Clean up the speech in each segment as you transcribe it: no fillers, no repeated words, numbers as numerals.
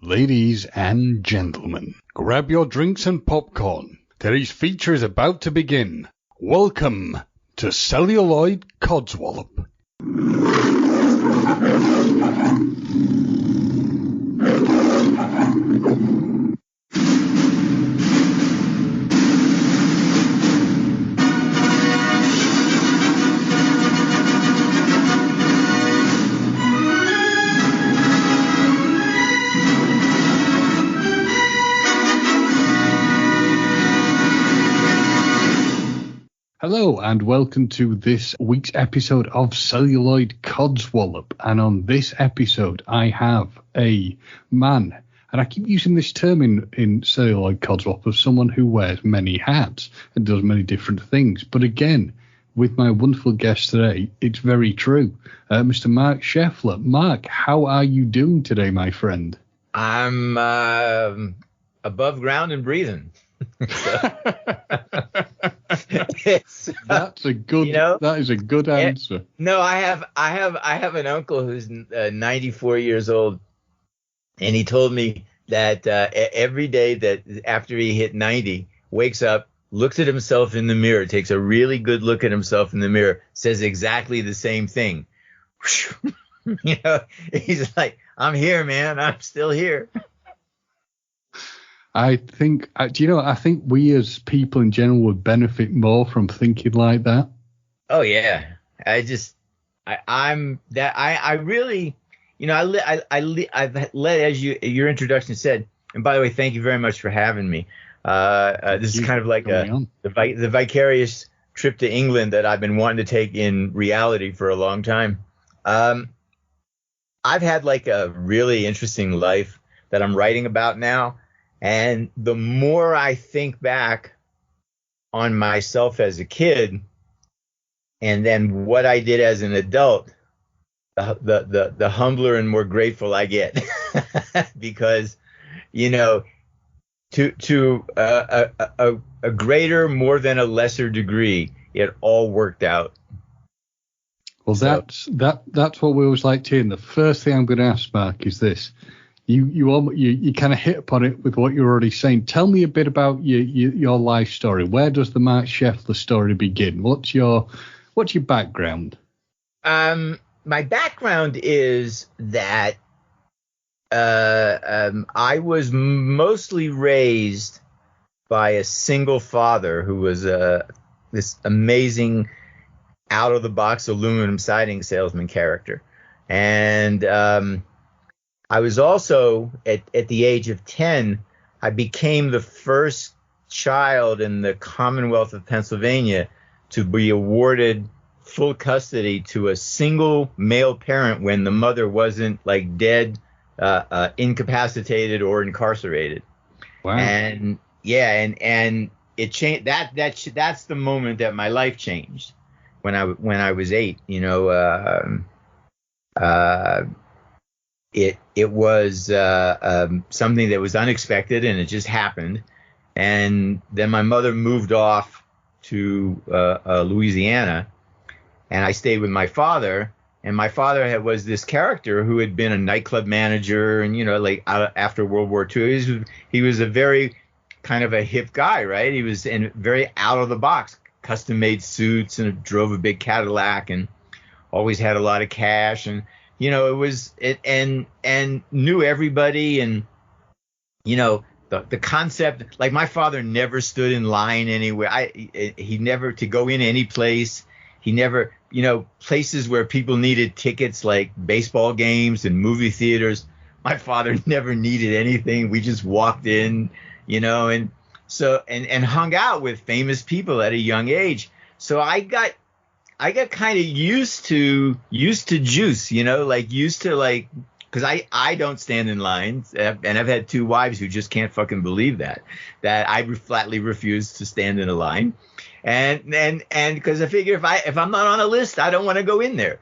Ladies and gentlemen, grab your drinks and popcorn. Today's feature is about to begin. Welcome to Celluloid Codswallop. Hello and welcome to this week's episode of Celluloid Codswallop. And on this episode, I have a man, and I keep using this term in Celluloid Codswallop, of someone who wears many hats and does many different things. But again, with my wonderful guest today, it's very true. Mr. Marc Sheffler. Marc, how are you doing today, my friend? I'm above ground and breathing. That's a good. That is a good answer. No, I have an uncle who's 94 years old, and he told me that every day that after he hit 90, wakes up, looks at himself in the mirror, takes a really good look at himself in the mirror, says exactly the same thing. He's like, "I'm here, man. I'm still here." I think, I think we as people in general would benefit more from thinking like that. Oh yeah, I've led, as your introduction said, and by the way, thank you very much for having me. This is kind of like the vicarious trip to England that I've been wanting to take in reality for a long time. I've had like a really interesting life that I'm writing about now. And the more I think back on myself as a kid and then what I did as an adult, the humbler and more grateful I get. Because, to a greater more than a lesser degree, it all worked out. Well, that's what we always like to hear. And the first thing I'm going to ask, Marc, is this. You kind of hit upon it with what you're already saying. Tell me a bit about your life story. Where does the Marc Sheffler story begin? What's your background? My background is that I was mostly raised by a single father who was this amazing out of the box aluminum siding salesman character, and I was also, at the age of 10, I became the first child in the Commonwealth of Pennsylvania to be awarded full custody to a single male parent when the mother wasn't like dead, incapacitated, or incarcerated. Wow. And yeah, and it changed. That's the moment that my life changed when I was 8. It was something that was unexpected, and it just happened. And then my mother moved off to Louisiana, and I stayed with my father. And my father was this character who had been a nightclub manager, and after World War II, he was a very kind of a hip guy, right? He was very out of the box, custom made suits, and drove a big Cadillac, and always had a lot of cash, and and knew everybody, and the concept, like my father never stood in line anywhere. He never, to go in any place. He never, places where people needed tickets, like baseball games and movie theaters. My father never needed anything. We just walked in, and so and hung out with famous people at a young age. So I got kind of used to juice, because I don't stand in lines, and I've had 2 wives who just can't fucking believe that I flatly refuse to stand in a line, and because I figure if I'm not on a list, I don't want to go in there,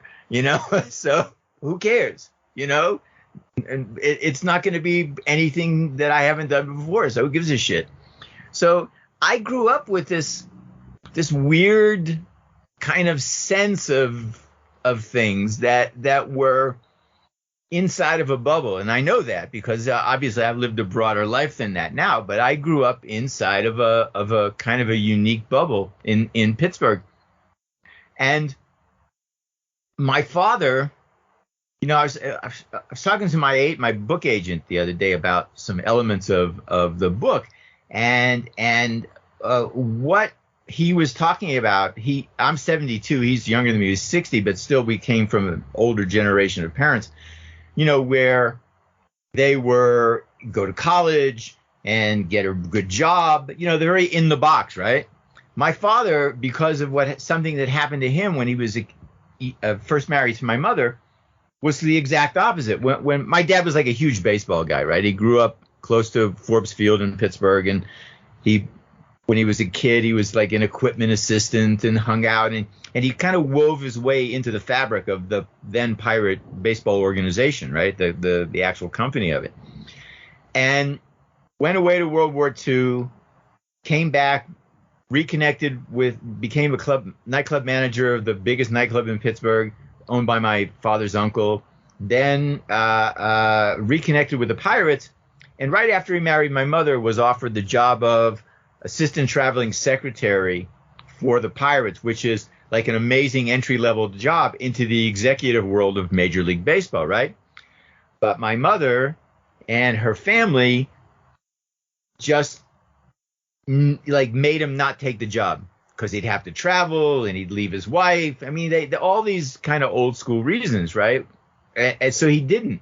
so who cares, and it's not going to be anything that I haven't done before, so who gives a shit? So I grew up with this weird kind of sense of things that were inside of a bubble. And I know that because obviously I've lived a broader life than that now, but I grew up inside of a kind of a unique bubble in Pittsburgh. And my father, I was talking to my book agent the other day about some elements of the book, and what he was talking about. I'm 72. He's younger than me. He's 60, but still we came from an older generation of parents, where they were go to college and get a good job. They're very in the box, right? My father, because of something that happened to him when he was first married to my mother, was the exact opposite. When my dad was like a huge baseball guy, right? He grew up close to Forbes Field in Pittsburgh, and when he was a kid, he was like an equipment assistant and hung out, and he kind of wove his way into the fabric of the then Pirate baseball organization, right? The actual company of it. And went away to World War II, came back, became a nightclub manager of the biggest nightclub in Pittsburgh, owned by my father's uncle. Then reconnected with the Pirates, and right after he married my mother, was offered the job of assistant traveling secretary for the Pirates, which is like an amazing entry-level job into the executive world of Major League Baseball, right? But my mother and her family just made him not take the job because he'd have to travel and he'd leave his wife. I mean, all these kind of old school reasons, right? And so he didn't.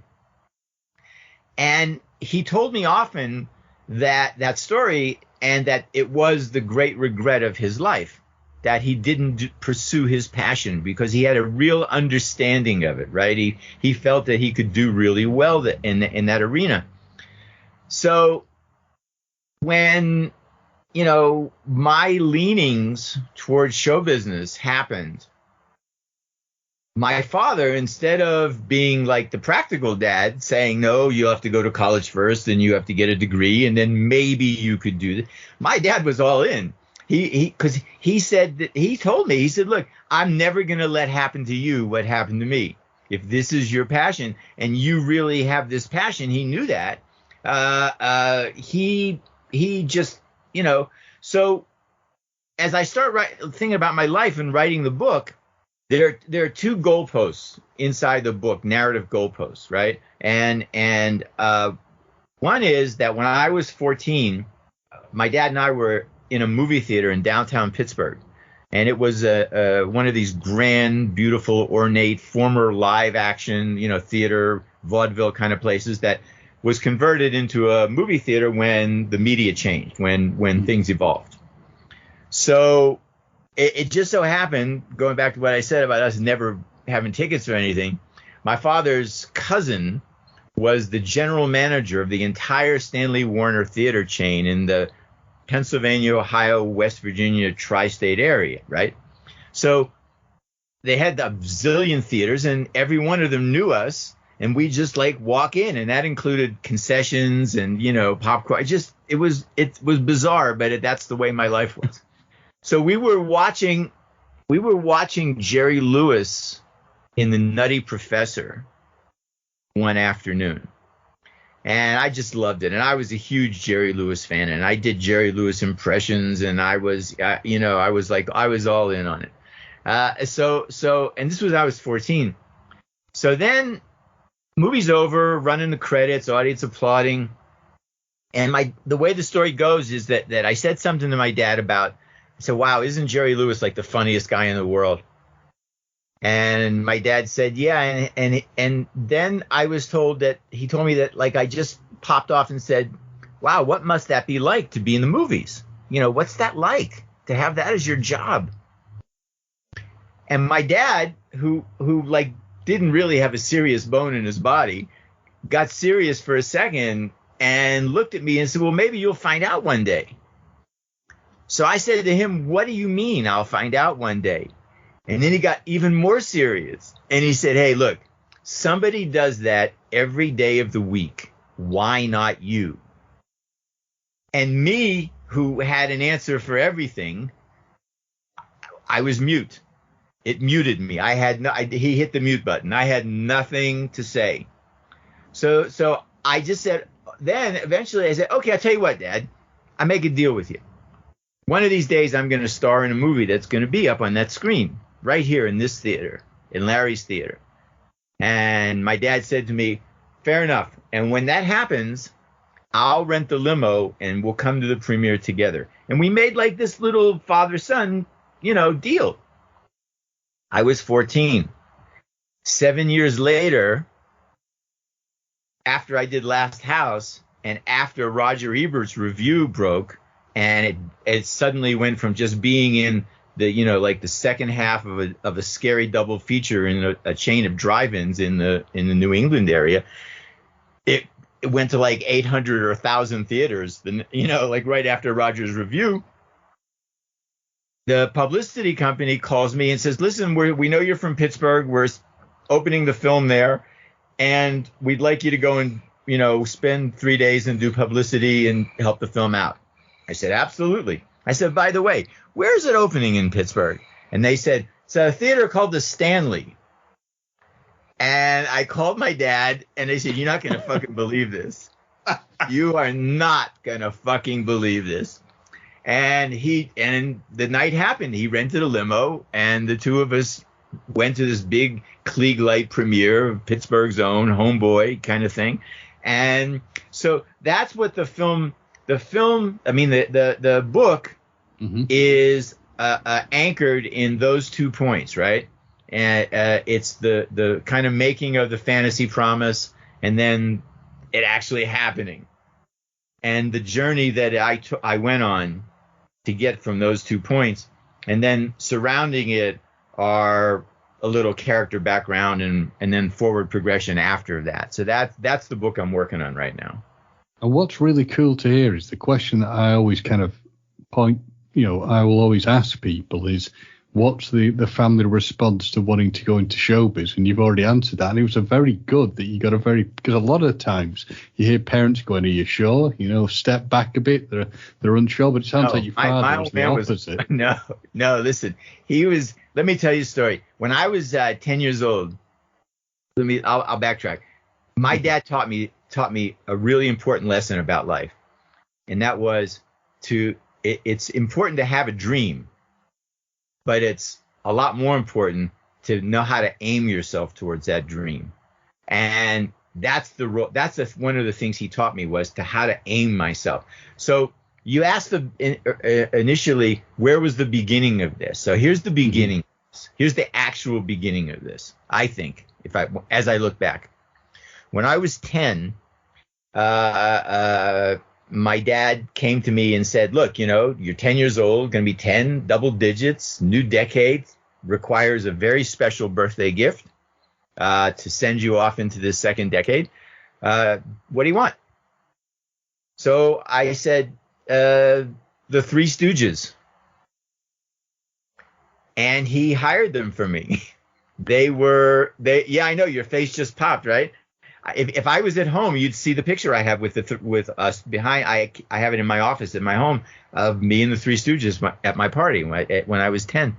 And he told me often that story, and that it was the great regret of his life that he didn't pursue his passion, because he had a real understanding of it, right? He felt that he could do really well in that arena. So when my leanings towards show business happened, my father, instead of being like the practical dad saying, no, you have to go to college first and you have to get a degree and then maybe you could do this, my dad was all in. Because he said that, he told me, he said, look, I'm never going to let happen to you what happened to me. If this is your passion and you really have this passion, he knew that. He just, so as I start thinking about my life and writing the book, there are two goalposts inside the book, narrative goalposts, right? And one is that when I was 14, my dad and I were in a movie theater in downtown Pittsburgh, and it was one of these grand, beautiful, ornate, former live action, theater, vaudeville kind of places that was converted into a movie theater when the media changed, when things evolved. So it just so happened, going back to what I said about us never having tickets or anything, my father's cousin was the general manager of the entire Stanley Warner theater chain in the Pennsylvania, Ohio, West Virginia tri-state area, right? So they had a zillion theaters, and every one of them knew us, and we just walk in, and that included concessions and popcorn. It was bizarre, but that's the way my life was. So we were watching Jerry Lewis in The Nutty Professor one afternoon, and I just loved it. And I was a huge Jerry Lewis fan, and I did Jerry Lewis impressions, and I was all in on it. So and this was, I was 14. So then movie's over, running the credits, audience applauding, and the way the story goes is that I said something to my dad about. I said, wow, isn't Jerry Lewis like the funniest guy in the world? And my dad said, yeah. And then I was told that he told me that I just popped off and said, wow, what must that be like to be in the movies? What's that like to have that as your job? And my dad, who didn't really have a serious bone in his body, got serious for a second and looked at me and said, well, maybe you'll find out one day. So I said to him, what do you mean I'll find out one day? And then he got even more serious. And he said, hey, look, somebody does that every day of the week. Why not you? And me, who had an answer for everything, I was mute. It muted me. He hit the mute button. I had nothing to say. So I just said, then eventually I said, okay, I'll tell you what, Dad, I make a deal with you. One of these days I'm going to star in a movie that's going to be up on that screen right here in this theater, in Larry's theater. And my dad said to me, fair enough. And when that happens, I'll rent the limo and we'll come to the premiere together. And we made like this little father-son, deal. I was 14. 7 years later, after I did Last House and after Roger Ebert's review broke, and it suddenly went from just being in the, like the second half of a scary double feature in a chain of drive-ins in the New England area, it went to like 800 or 1,000 theaters, like right after Roger's review. The publicity company calls me and says, listen, we know you're from Pittsburgh. We're opening the film there, and we'd like you to go and, spend 3 days and do publicity and help the film out. I said, absolutely. I said, by the way, where is it opening in Pittsburgh? And they said, it's a theater called the Stanley. And I called my dad, and they said, you're not going to fucking believe this. You are not going to fucking believe this. And the night happened. He rented a limo, and the two of us went to this big Klieg Light premiere of Pittsburgh's own Homeboy kind of thing. And so that's what the book is anchored in those 2 points, right? And it's the kind of making of the fantasy promise, and then it actually happening, and the journey that I went on to get from those 2 points, and then surrounding it are a little character background and then forward progression after that. So that's the book I'm working on right now. And what's really cool to hear is the question that I always kind of I will always ask people is, what's the family response to wanting to go into showbiz? And you've already answered that. And it was a very good that you got because a lot of times you hear parents going, are you sure? Step back a bit. They're unsure, but it sounds like your father was the opposite. No, listen, let me tell you a story. When I was 10 years old, I'll backtrack. My dad taught me a really important lesson about life. And that was it's important to have a dream, but it's a lot more important to know how to aim yourself towards that dream. And that's one of the things he taught me, was to how to aim myself. So you asked initially, where was the beginning of this? So here's the beginning. Here's the actual beginning of this. I think, as I look back, when I was 10, my dad came to me and said, look, you're 10 years old, going to be 10, double digits, new decade, requires a very special birthday gift to send you off into this second decade. What do you want? So I said, the Three Stooges. And he hired them for me. Yeah, I know, your face just popped, right? If I was at home, you'd see the picture I have with us behind. I have it in my office at my home of me and the Three Stooges at my party when I was 10.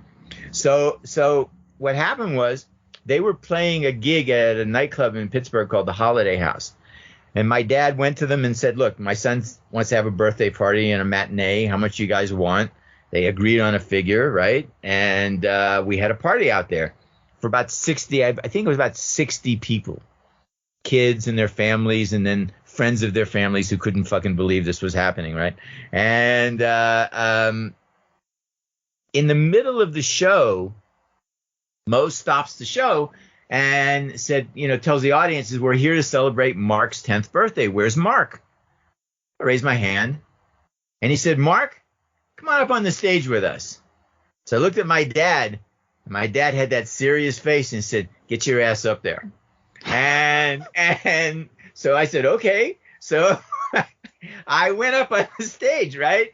So what happened was, they were playing a gig at a nightclub in Pittsburgh called the Holiday House. And my dad went to them and said, look, my son wants to have a birthday party and a matinee. How much you guys want? They agreed on a figure, right? And we had a party out there for about 60, I think it was about 60 people. Kids and their families, and then friends of their families who couldn't fucking believe this was happening, right? And in the middle of the show, Mo stops the show and said, tells the audiences, we're here to celebrate Mark's 10th birthday. Where's Mark? I raised my hand, and he said, Mark, come on up on the stage with us. So I looked at my dad, and my dad had that serious face and said, get your ass up there. And so I said, okay. So I went up on the stage, right?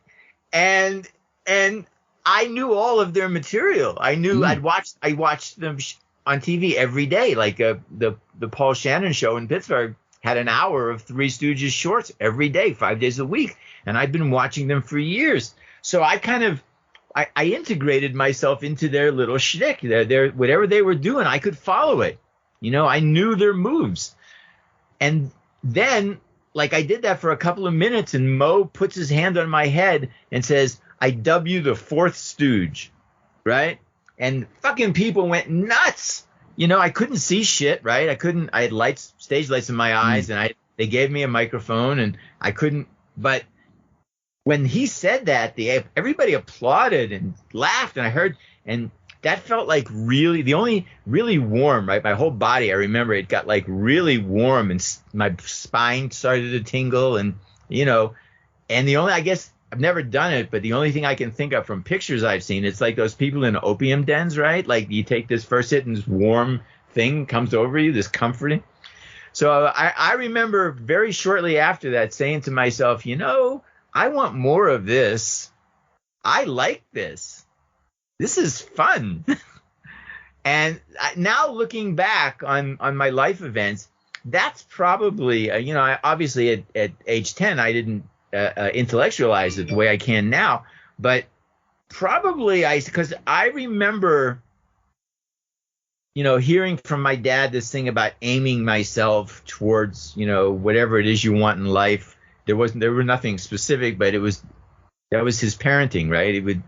And I knew all of their material. I knew I watched them on TV every day. Like the Paul Shannon show in Pittsburgh had an hour of Three Stooges shorts every day, 5 days a week. And I've been watching them for years. So I integrated myself into their little shtick. Their whatever they were doing, I could follow it. I knew their moves. And then, like, I did that for a couple of minutes, and Mo puts his hand on my head and says, I dub you the fourth Stooge, right? And fucking people went nuts. You know, I couldn't see shit, right? I had lights, stage lights in my eyes, and they gave me a microphone, and I couldn't. But when he said that, everybody applauded and laughed, and I heard, and that felt like really warm, right? My whole body, I remember it got like really warm, and my spine started to tingle, and you know, and I guess I've never done it, but the only thing I can think of from pictures I've seen, it's like those people in opium dens, right? Like you take this first hit and this warm thing comes over you, this comforting. So I remember very shortly after that saying to myself, you know, I want more of this. I like this. This is fun. And now looking back on my life events, that's probably, you know, obviously at age 10, I didn't intellectualize it the way I can now, but probably because I remember, you know, hearing from my dad this thing about aiming myself towards, you know, whatever it is you want in life. There was nothing specific, but that was his parenting, right?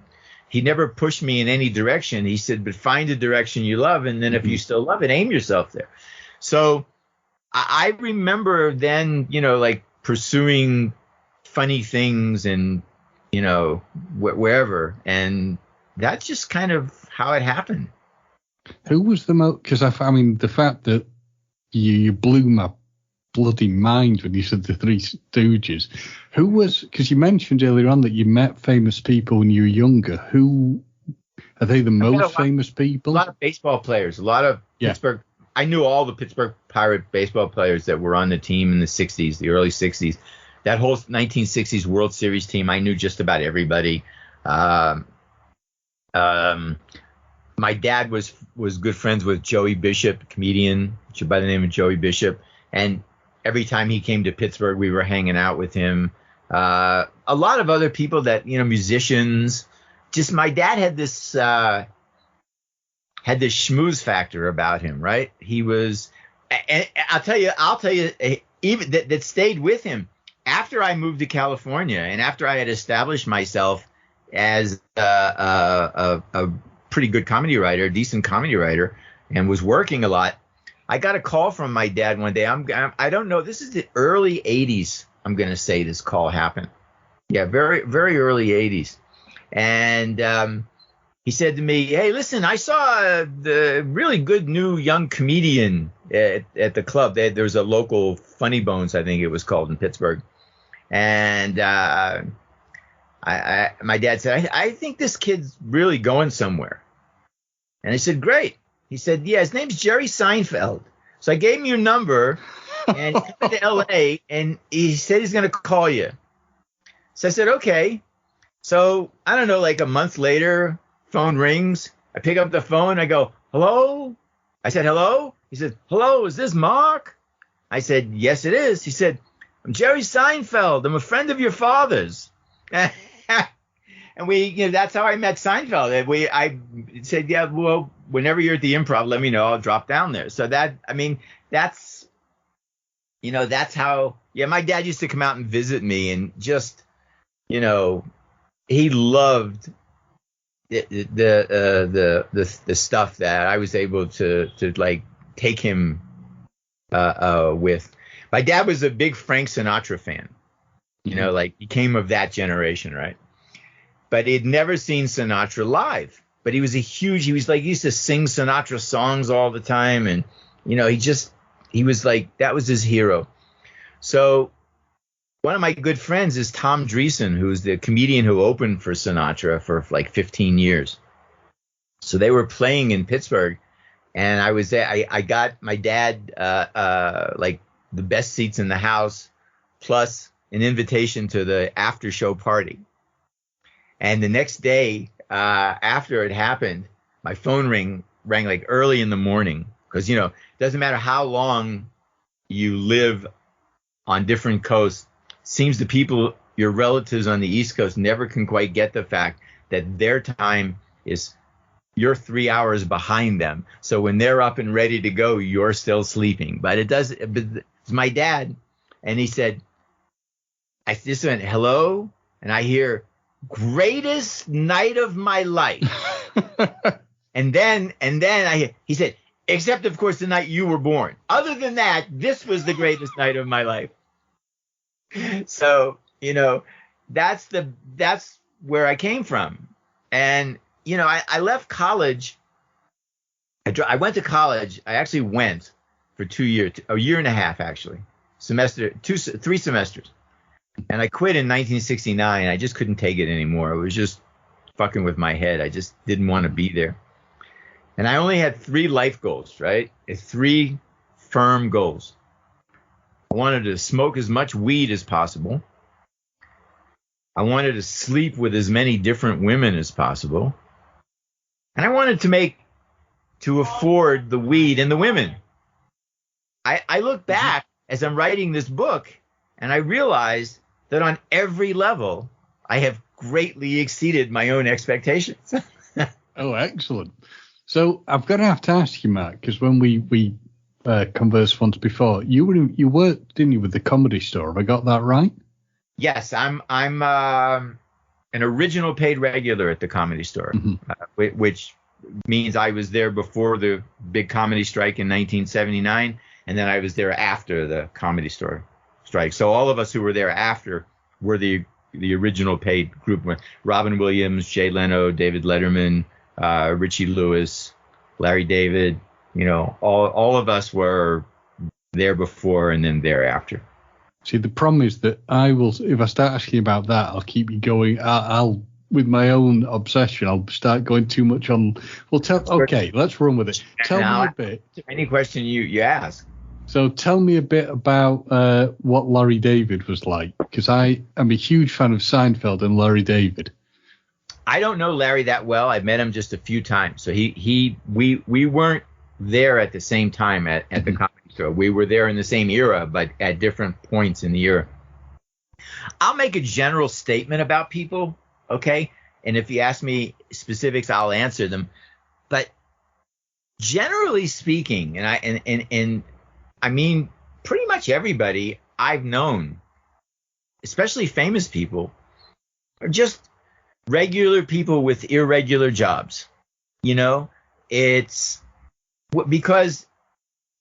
He never pushed me in any direction. He said, but find a direction you love, and then if you still love it, aim yourself there. So I remember then, you know, like pursuing funny things and, you know, wherever. And that's just kind of how it happened. Who was the most, because I mean, the fact that you blew my bloody mind when you said the Three Stooges. Who was, because you mentioned earlier on that you met famous people when you were younger. Who, are they the most famous people? A lot of baseball players, a lot of Pittsburgh. I knew all the Pittsburgh Pirate baseball players that were on the team in the 60s, the early 60s. That whole 1960s World Series team, I knew just about everybody. My dad was good friends with Joey Bishop, comedian by the name of Joey Bishop, and every time he came to Pittsburgh, we were hanging out with him. A lot of other people that, you know, musicians. Just my dad had this schmooze factor about him, right? He was, and I'll tell you, even that stayed with him after I moved to California and after I had established myself as a pretty good comedy writer, decent comedy writer, and was working a lot. I got a call from my dad one day. I don't know. This is the early 80s. I'm going to say this call happened. Yeah, very, very early 80s. And he said to me, hey, listen, I saw the really good new young comedian at the club. There was a local Funny Bones, I think it was called, in Pittsburgh. And my dad said, I think this kid's really going somewhere. And I said, great. He said, yeah, his name's Jerry Seinfeld. So I gave him your number, and he went to L.A., and he said he's going to call you. So I said, okay. So I don't know, like a month later, phone rings. I pick up the phone. I go, hello? I said, hello? He said, hello, is this Mark? I said, yes, it is. He said, I'm Jerry Seinfeld. I'm a friend of your father's. And that's how I met Seinfeld. I said, yeah, well, whenever you're at the Improv, let me know. I'll drop down there. So that's how, my dad used to come out and visit me, and just, you know, he loved the stuff that I was able to like take him with. My dad was a big Frank Sinatra fan, you know, like he came of that generation, right? But he'd never seen Sinatra live. But he was he used to sing Sinatra songs all the time. And, you know, he was like, that was his hero. So one of my good friends is Tom Dreesen, who's the comedian who opened for Sinatra for like 15 years. So they were playing in Pittsburgh, and I was there. I got my dad like the best seats in the house, plus an invitation to the after show party. And the next day, after it happened, my phone rang like early in the morning, because, you know, it doesn't matter how long you live on different coasts. Seems the people, your relatives on the East Coast, never can quite get the fact that their time is, you're 3 hours behind them. So when they're up and ready to go, you're still sleeping. But It's my dad. And he said, I just went, hello? And I hear, greatest night of my life. and then he said, except of course the night you were born. Other than that, this was the greatest night of my life. So, that's where I came from. And, I left college. I went to college. I actually went for 2 years, a year and a half, actually, 3 semesters. And I quit in 1969. I just couldn't take it anymore. It was just fucking with my head. I just didn't want to be there. And I only had 3 life goals, right? 3 firm goals. I wanted to smoke as much weed as possible. I wanted to sleep with as many different women as possible. And I wanted to afford the weed and the women. I look back as I'm writing this book, and I realized that on every level, I have greatly exceeded my own expectations. Oh, excellent. So I've got to have to ask you, Mark, because when we conversed once before, you worked, didn't you, with the Comedy Store? Have I got that right? Yes, I'm an original paid regular at the Comedy Store, which means I was there before the big comedy strike in 1979, and then I was there after the Comedy Store strike. So all of us who were there after were the original paid group. Robin Williams, Jay Leno, David Letterman, Richie Lewis, Larry David. All of us were there before and then thereafter. See, the problem is that if I start asking about that, I'll keep you going. I'll with my own obsession, I'll start going too much on. Okay, let's run with it. Tell me a bit. Any question you ask. So tell me a bit about what Larry David was like, because I am a huge fan of Seinfeld and Larry David. I don't know Larry that well. I've met him just a few times. So we weren't there at the same time at the Comedy Store. We were there in the same era, but at different points in the era. I'll make a general statement about people, okay? And if you ask me specifics, I'll answer them. But generally speaking, and I mean pretty much everybody I've known, especially famous people, are just regular people with irregular jobs. It's because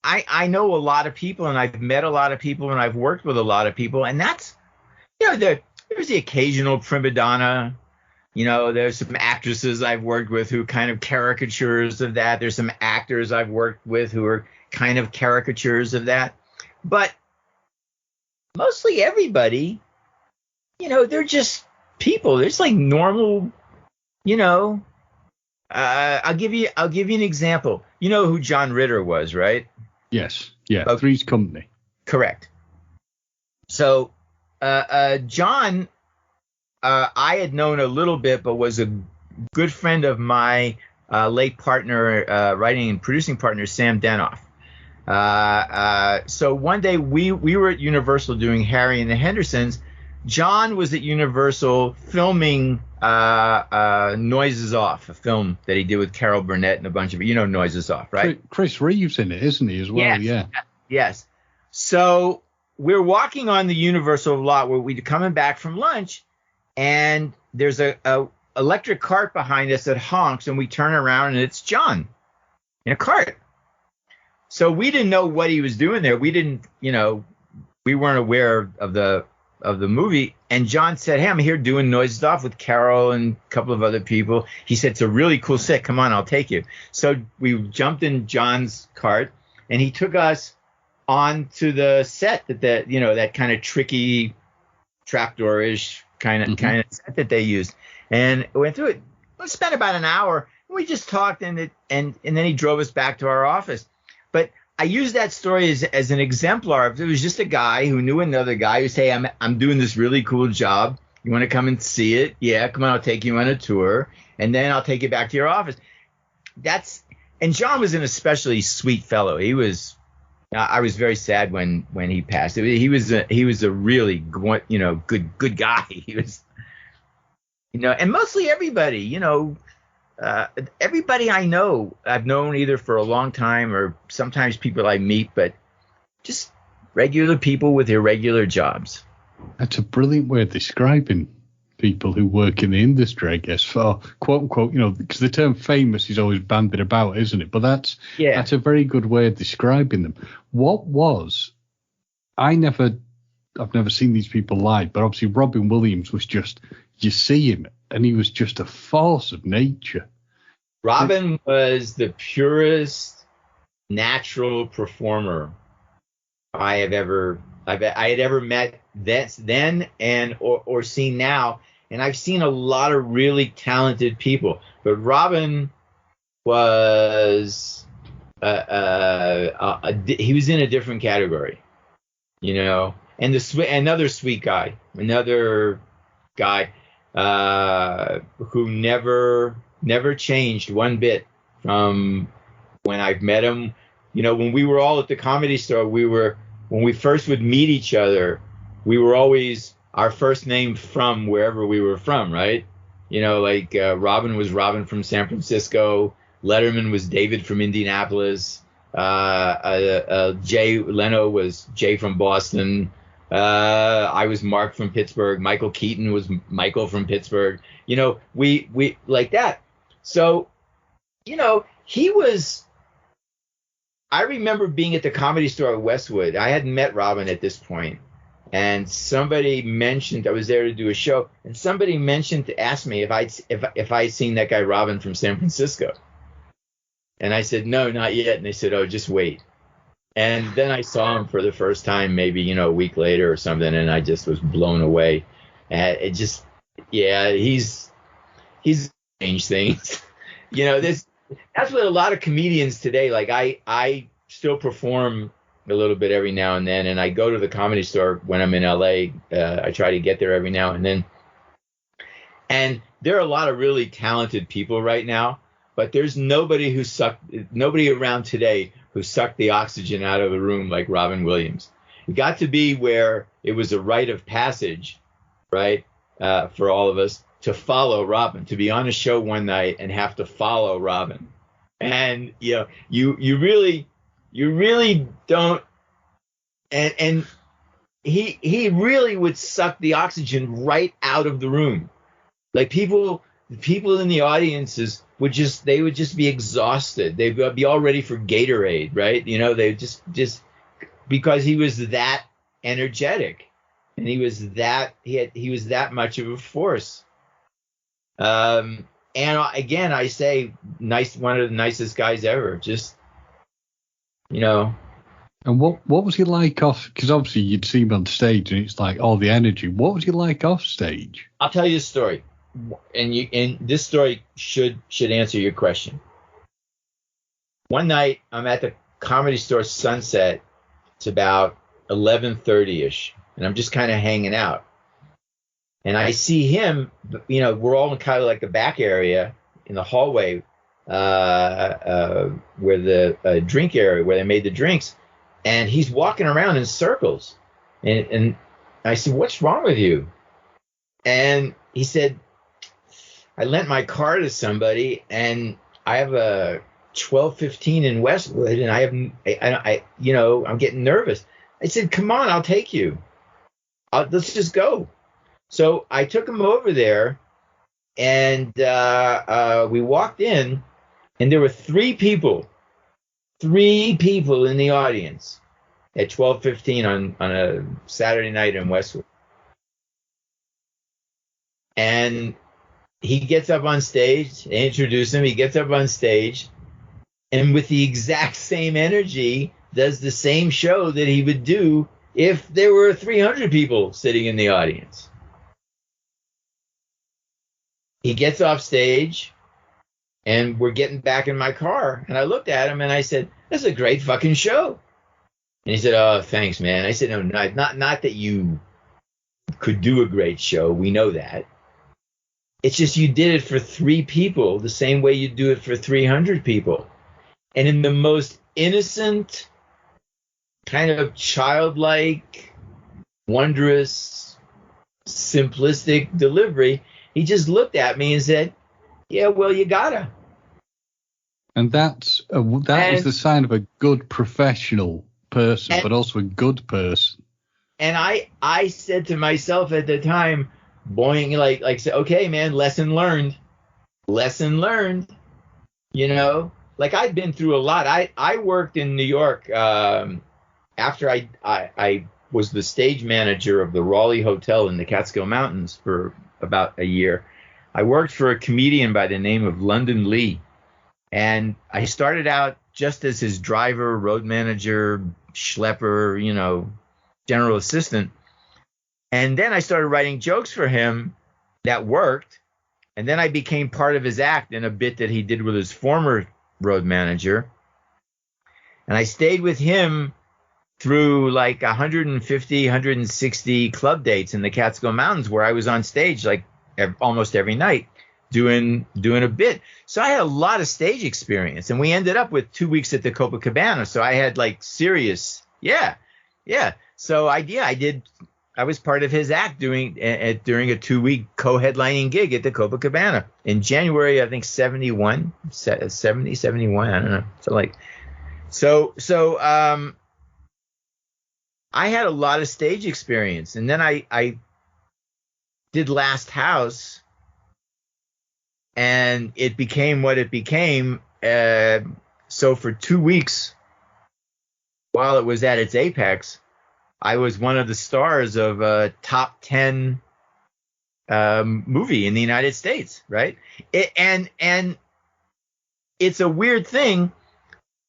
I know a lot of people, and I've met a lot of people, and I've worked with a lot of people, and that's, there's the occasional prima donna. There's some actresses I've worked with who kind of caricatures of that. There's some actors I've worked with who are kind of caricatures of that. But mostly everybody, they're just people. They're just like normal, I'll give you an example. You know who John Ritter was, right? Yes. Yeah. Okay. Three's Company. Correct. So John, I had known a little bit, but was a good friend of my late partner, writing and producing partner, Sam Denoff. So one day we were at Universal doing Harry and the Hendersons. John was at Universal filming Noises Off, a film that he did with Carol Burnett and a bunch of Noises Off, right? Chris Reeves in it, isn't he, as well? Yes, yes. So we're walking on the Universal lot where we're coming back from lunch, and there's a electric cart behind us that honks, and we turn around and it's John in a cart. So we didn't know what he was doing there. We didn't, we weren't aware of the movie. And John said, "Hey, I'm here doing Noises Off with Carol and a couple of other people." He said, "It's a really cool set. Come on, I'll take you." So we jumped in John's cart, and he took us onto the set that kind of tricky trapdoor-ish kind of set that they used. And we went through it. We spent about an hour. And we just talked, and then he drove us back to our office. But I use that story as an exemplar. If it was just a guy who knew another guy who say, I'm doing this really cool job. You want to come and see it? Yeah, come on, I'll take you on a tour, and then I'll take you back to your office. And John was an especially sweet fellow. I was very sad when he passed. He was a really good guy. He was, and mostly everybody, everybody I know, I've known either for a long time or sometimes people I meet, but just regular people with irregular jobs. That's a brilliant way of describing people who work in the industry, I guess, for quote unquote, because the term famous is always bandied about, isn't it? But that's a very good way of describing them. I've never seen these people live, but obviously Robin Williams was just, you see him and he was just a force of nature. Robin was the purest natural performer I had ever met then and or seen now. And I've seen a lot of really talented people, but Robin was he was in a different category, And another sweet guy, who never changed one bit from when I've met him. When we were all at the Comedy Store, when we first would meet each other, we were always our first name from wherever we were from, right? Robin was Robin from San Francisco. Letterman was David from Indianapolis. Jay Leno was Jay from Boston. I was Mark from Pittsburgh. Michael Keaton was Michael from Pittsburgh. We like that. So, he was. I remember being at the Comedy Store at Westwood. I hadn't met Robin at this point, and somebody mentioned I was there to do a show, and somebody mentioned to ask me if I'd seen that guy Robin from San Francisco, and I said no, not yet, and they said, oh, just wait. And then I saw him for the first time, maybe a week later or something, and I just was blown away. And he's changed things. That's what a lot of comedians today, like I still perform a little bit every now and then, and I go to the Comedy Store when I'm in LA. I try to get there every now and then. And there are a lot of really talented people right now, but there's nobody around today who sucked the oxygen out of the room like Robin Williams. It got to be where it was a rite of passage, right, for all of us to follow Robin, to be on a show one night and have to follow Robin. And, you really don't. And he really would suck the oxygen right out of the room. Like the people in the audiences would just be exhausted. They'd be all ready for Gatorade, right? They just because he was that energetic, and he was that much of a force. And again, I say one of the nicest guys ever. Just, And what was he like off? Because obviously you'd see him on stage, and it's like all the energy. What was he like off stage? I'll tell you a story, and this story should answer your question. One night, I'm at the Comedy Store Sunset. It's about 11:30ish, and I'm just kind of hanging out. And I see him, we're all in kind of like the back area in the hallway where the drink area, where they made the drinks. And he's walking around in circles. And I said, what's wrong with you? And he said, I lent my car to somebody, and I have a 12:15 in Westwood, and I'm getting nervous. I said, come on, I'll take you. Let's just go. So I took him over there, and we walked in, and there were three people in the audience at 12:15 on a Saturday night in Westwood. And he gets up on stage. They introduce him. He gets up on stage, and with the exact same energy, does the same show that he would do if there were 300 people sitting in the audience. He gets off stage, and we're getting back in my car. And I looked at him, and I said, "That's a great fucking show." And he said, "Oh, thanks, man." I said, "No, not that you could do a great show. We know that. It's just you did it for three people the same way you do it for 300 people. And in the most innocent, kind of childlike, wondrous, simplistic delivery, he just looked at me and said, "Yeah, well, you gotta." And that was the sign of a good professional person, but also a good person. And I said to myself at the time, boing, like, okay, man, lesson learned. You know, like I'd been through a lot. I worked in New York after I was the stage manager of the Raleigh Hotel in the Catskill Mountains for about a year. I worked for a comedian by the name of London Lee. And I started out just as his driver, road manager, schlepper, you know, general assistant. And then I started writing jokes for him that worked. And then I became part of his act in a bit that he did with his former road manager. And I stayed with him through like 150, 160 club dates in the Catskill Mountains where I was on stage like almost every night doing a bit. So I had a lot of stage experience, and we ended up with 2 weeks at the Copacabana. So I had like serious, yeah. So I was part of his act during a 2-week co-headlining gig at the Copacabana in January, I think 71, I don't know. So I had a lot of stage experience, and then I did Last House, and it became what it became. So for 2 weeks, while it was at its apex, I was one of the stars of a top 10 movie in the United States, right? And it's a weird thing,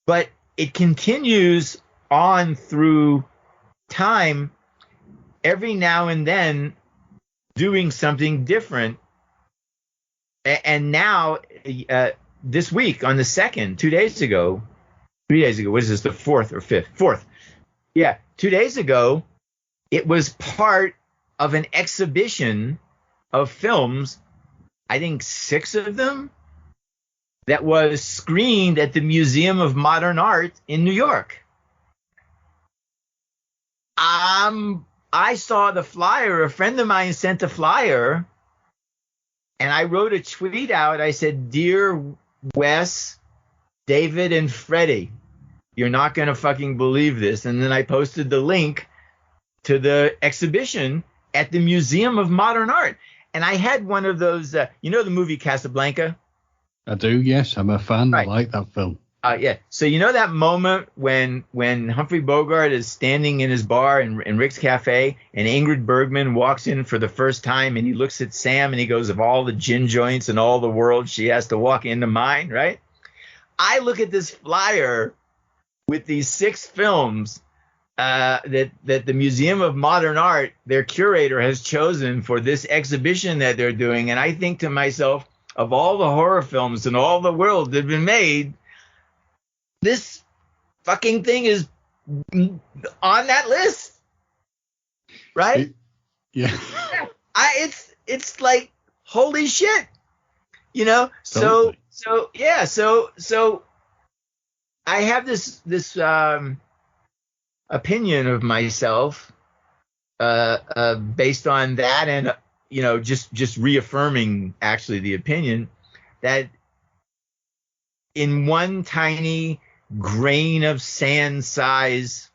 but it continues on through time, every now and then doing something different. And now, this week on the 2nd, 3 days ago, what is this, the 4th or 5th? 4th. Yeah, 2 days ago, it was part of an exhibition of films, I think 6 of them, that was screened at the Museum of Modern Art in New York. I saw the flyer. A friend of mine sent a flyer, and I wrote a tweet out. I said, "Dear Wes, David, and Freddie, you're not going to fucking believe this." And then I posted the link to the exhibition at the Museum of Modern Art. And I had one of those, you know the movie Casablanca? I do, yes. I'm a fan. Right. I like that film. Yeah. So you know that moment when Humphrey Bogart is standing in his bar in Rick's Cafe, and Ingrid Bergman walks in for the first time, and he looks at Sam and he goes, "Of all the gin joints in all the world, she has to walk into mine," right? I look at this flyer with these 6 films that the Museum of Modern Art, their curator, has chosen for this exhibition that they're doing, and I think to myself, of all the horror films in all the world that have been made, this fucking thing is on that list, right? Yeah. It's like, holy shit, you know. Totally. So I have this opinion of myself based on that, and you know, just reaffirming actually the opinion that in one tiny grain of sand size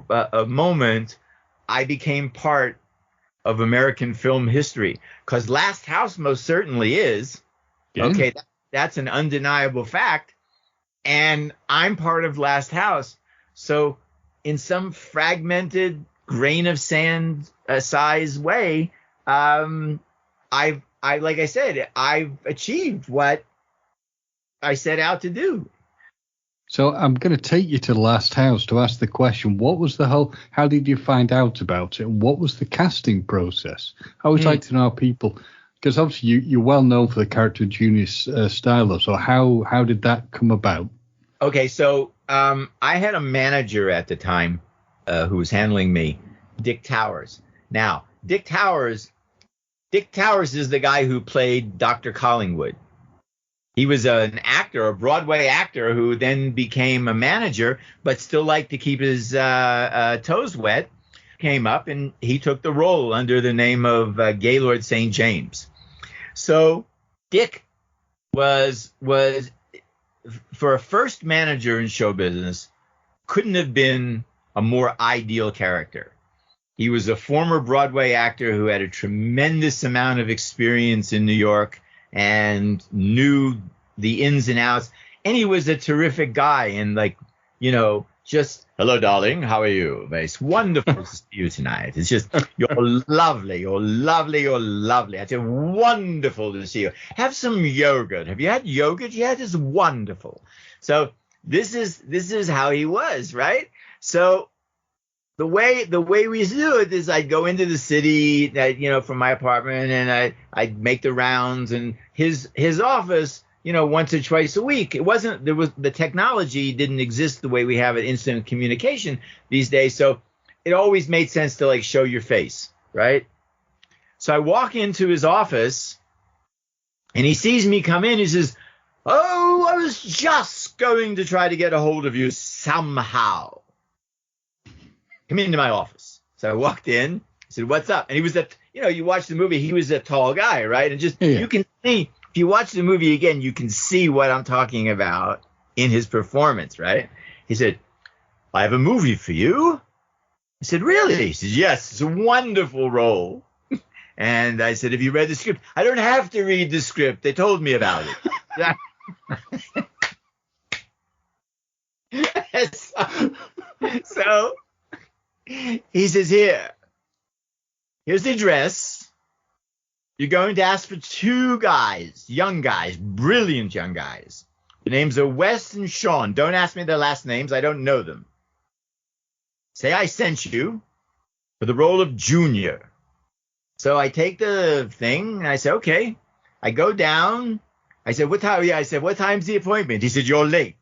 a moment, I became part of American film history. Because Last House most certainly is. Yeah. Okay, that's an undeniable fact. And I'm part of Last House. So in some fragmented grain of sand size way, like I said, I've achieved what I set out to do. So I'm going to take you to Last House to ask the question, how did you find out about it? And what was the casting process? I always like to know how people, because obviously you're well known for the character Junior Stylo. So how did that come about? Okay, so I had a manager at the time who was handling me, Dick Towers. Now, Dick Towers is the guy who played Dr. Collingwood. He was an actor, a Broadway actor, who then became a manager, but still liked to keep his toes wet. Came up and he took the role under the name of Gaylord St. James. So Dick was for a first manager in show business, couldn't have been a more ideal character. He was a former Broadway actor who had a tremendous amount of experience in New York and knew the ins and outs. And he was a terrific guy. And like, you know, just, hello, darling, how are you? It's wonderful to see you tonight. It's just, you're lovely, you're lovely, you're lovely. I said, wonderful to see you. Have some yogurt. Have you had yogurt yet? It's wonderful. So this is how he was, right? So the way we do it is I'd go into the city, you know, from my apartment, and I'd make the rounds, and his office, you know, once or twice a week. The technology didn't exist the way we have it, instant communication these days. So it always made sense to like show your face, right? So I walk into his office and he sees me come in. He says, "Oh, I was just going to try to get a hold of you somehow. Come into my office." So I walked in. I said, "What's up?" And he was you watch the movie, he was a tall guy, right? And just, You can see, if you watch the movie again, you can see what I'm talking about in his performance, right? He said, "I have a movie for you." I said, "Really?" He said, "Yes, it's a wonderful role." And I said, "Have you read the script?" "I don't have to read the script. They told me about it." So he says, here's the address. You're going to ask for two guys, young guys, brilliant young guys. The names are Wes and Sean. Don't ask me their last names. I don't know them. Say I sent you for the role of Junior. So I take the thing and I say, okay. I go down. I said, what time? Yeah, I said, what time's the appointment? He said, "You're late."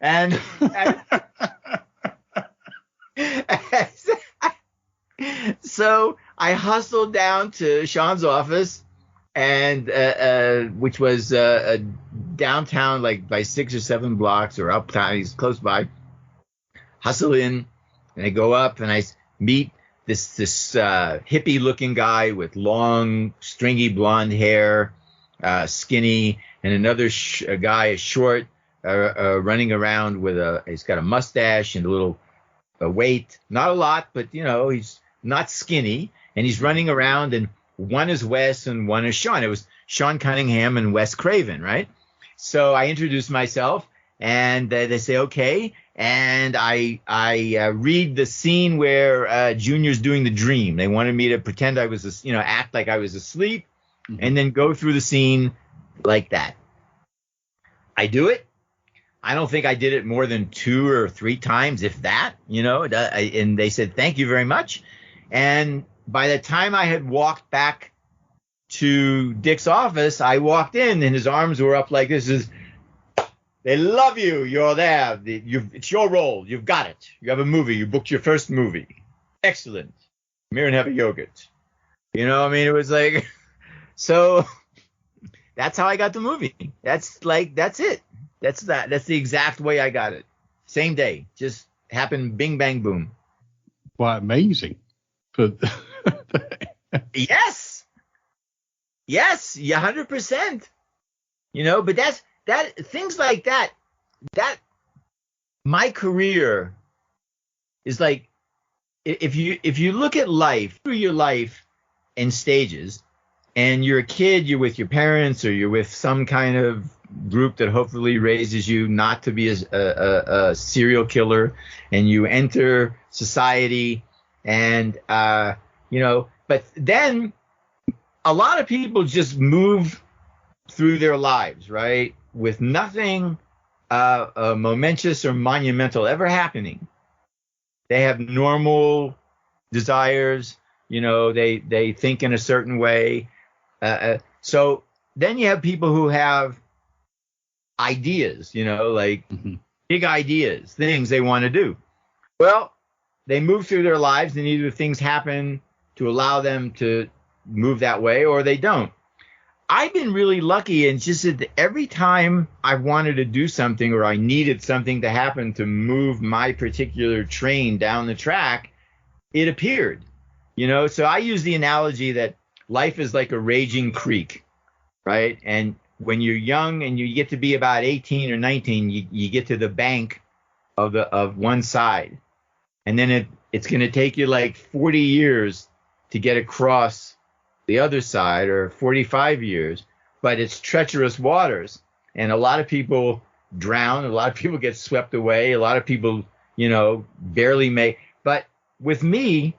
And so I hustled down to Sean's office, and which was downtown, like by 6 or 7 blocks, or uptown. He's close by. Hustle in, and I go up, and I meet this hippie-looking guy with long, stringy blonde hair, skinny, and another guy, short, running around with he's got a mustache and a little weight, not a lot, but you know, he's not skinny, and he's running around, and one is Wes and one is Sean. It was Sean Cunningham and Wes Craven, right? So I introduce myself, and they say, okay, and I read the scene where Junior's doing the dream. They wanted me to pretend I was, act like I was asleep, and then go through the scene like that. I do it. I don't think I did it more than 2 or 3 times, if that, and they said, thank you very much. And by the time I had walked back to Dick's office, I walked in and his arms were up like this. They love you. You're there. It's your role. You've got it. You have a movie. You booked your first movie. Excellent. Come here and have a yogurt. It was like, so that's how I got the movie. That's it. That's the exact way I got it. Same day. Just happened. Bing, bang, boom. Wow, amazing. But Yes, 100%. But that things like that my career is like, if you look at life, through your life in stages, and you're a kid, you're with your parents, or you're with some kind of group that hopefully raises you not to be a serial killer, and you enter society, and but then a lot of people just move through their lives, right, with nothing momentous or monumental ever happening. They have normal desires, they think in a certain way. So then you have people who have ideas, big ideas, things they want to do. Well, they move through their lives, and either things happen to allow them to move that way, or they don't. I've been really lucky, and just that every time I wanted to do something, or I needed something to happen to move my particular train down the track, it appeared. So I use the analogy that life is like a raging creek, right? And when you're young and you get to be about 18 or 19, you get to the bank of one side, and then it's going to take you like 40 years to get across the other side, or 45 years, but it's treacherous waters, and a lot of people drown, a lot of people get swept away, a lot of people, barely make. But with me,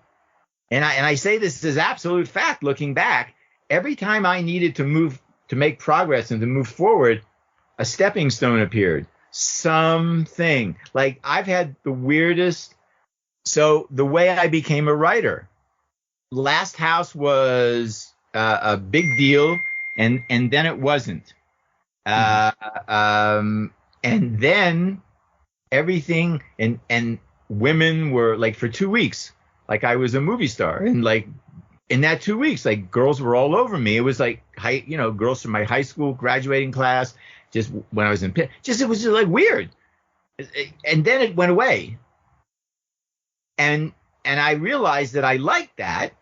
and I say this is absolute fact looking back, every time I needed to make progress and to move forward, a stepping stone appeared. Something. Like, I've had the weirdest. So the way I became a writer, Last House was a big deal, and then it wasn't. And then everything, and women were like, for 2 weeks, like, I was a movie star, and like in that 2 weeks, like, girls were all over me. It was like girls from my high school graduating class, just when I was in Pitt, it was just like weird. And then it went away, and I realized that I liked that,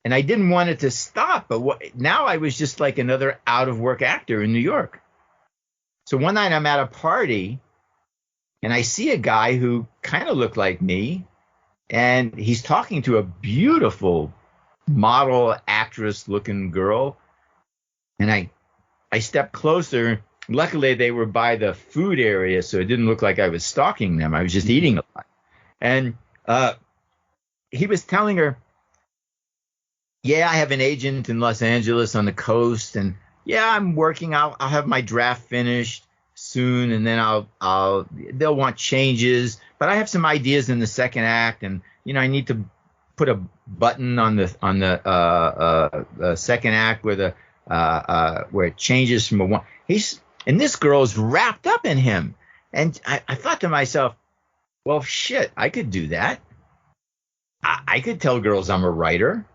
and I didn't want it to stop. But now I was just like another out of work actor in New York. So one night I'm at a party, and I see a guy who kind of looked like me, and he's talking to a beautiful model actress looking girl. And I stepped closer. Luckily, they were by the food area, so it didn't look like I was stalking them. I was just eating a lot. And he was telling her, yeah, I have an agent in Los Angeles on the coast, and yeah, I'm working. I'll have my draft finished soon, and then they'll want changes, but I have some ideas in the second act, and I need to put a button on the second act where it changes from a one. And this girl's wrapped up in him, and I thought to myself, well, shit, I could do that. I could tell girls I'm a writer.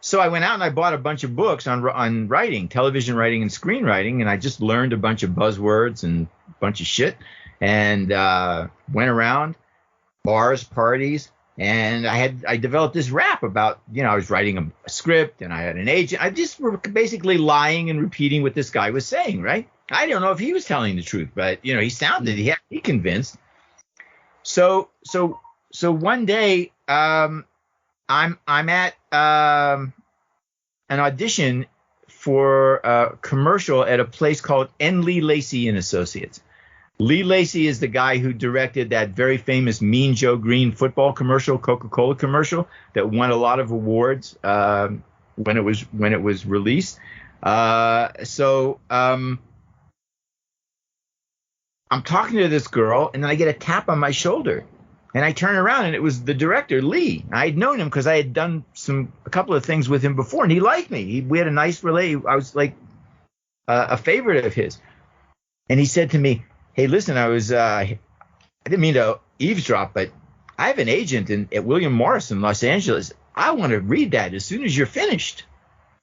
So I went out and I bought a bunch of books on writing, television writing and screenwriting, and I just learned a bunch of buzzwords and a bunch of shit, and went around bars, parties, and I developed this rap about, I was writing a script, and I had an agent. I just were basically lying and repeating what this guy was saying, right? I don't know if he was telling the truth, but he sounded, he convinced. So one day, I'm at an audition for a commercial at a place called N. Lee Lacy and Associates. Lee Lacy is the guy who directed that very famous Mean Joe Green football commercial, Coca-Cola commercial, that won a lot of awards when it was released. I'm talking to this girl, and then I get a tap on my shoulder. And I turn around, and it was the director, Lee. I had known him because I had done a couple of things with him before, and he liked me. We had a nice relationship. I was like a favorite of his. And he said to me, "Hey, listen, I didn't mean to eavesdrop, but I have an agent at William Morris in Los Angeles. I want to read that as soon as you're finished."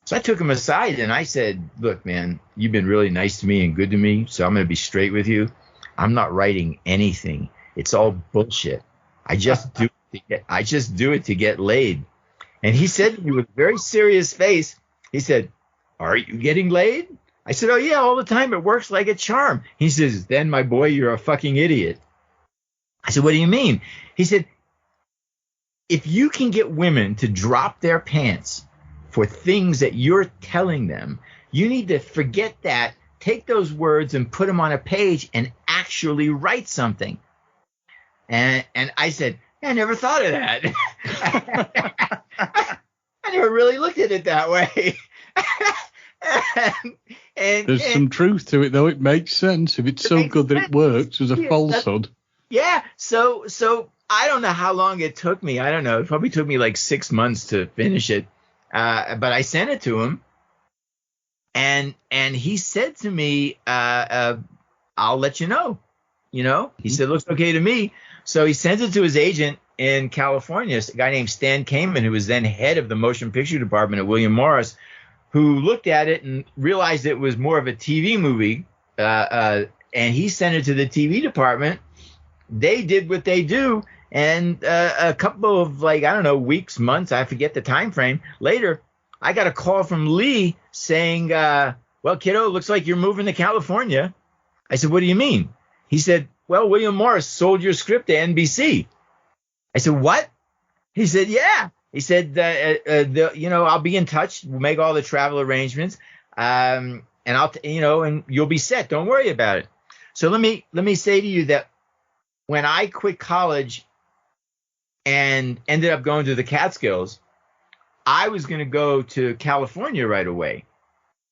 So I took him aside, and I said, "Look, man, you've been really nice to me and good to me, so I'm going to be straight with you. I'm not writing anything. It's all bullshit. I just do it to get laid." And he said to me with a very serious face, he said, "Are you getting laid?" I said, "Oh, yeah, all the time. It works like a charm." He says, "Then, my boy, you're a fucking idiot." I said, "What do you mean?" He said, "If you can get women to drop their pants for things that you're telling them, you need to forget that, take those words and put them on a page and actually write something." And I said, "I never thought of that." I never really looked at it that way. and There's some truth to it, though. It makes sense. If it's so good that it works as a falsehood. Yeah. So I don't know how long it took me. I don't know. It probably took me like 6 months to finish it. But I sent it to him. And he said to me, "I'll let you know." He said, "Looks okay to me." So he sent it to his agent in California, a guy named Stan Kamen, who was then head of the motion picture department at William Morris, who looked at it and realized it was more of a TV movie. And he sent it to the TV department. They did what they do. And a couple of, weeks, months, I forget the time frame, later, I got a call from Lee saying, "Well, kiddo, looks like you're moving to California." I said, "What do you mean?" He said, well, William Morris sold your script to NBC. I said, what? He said, yeah. He said, I'll be in touch. We'll make all the travel arrangements. And and you'll be set. Don't worry about it. So let me say to you that when I quit college and ended up going to the Catskills, I was going to go to California right away.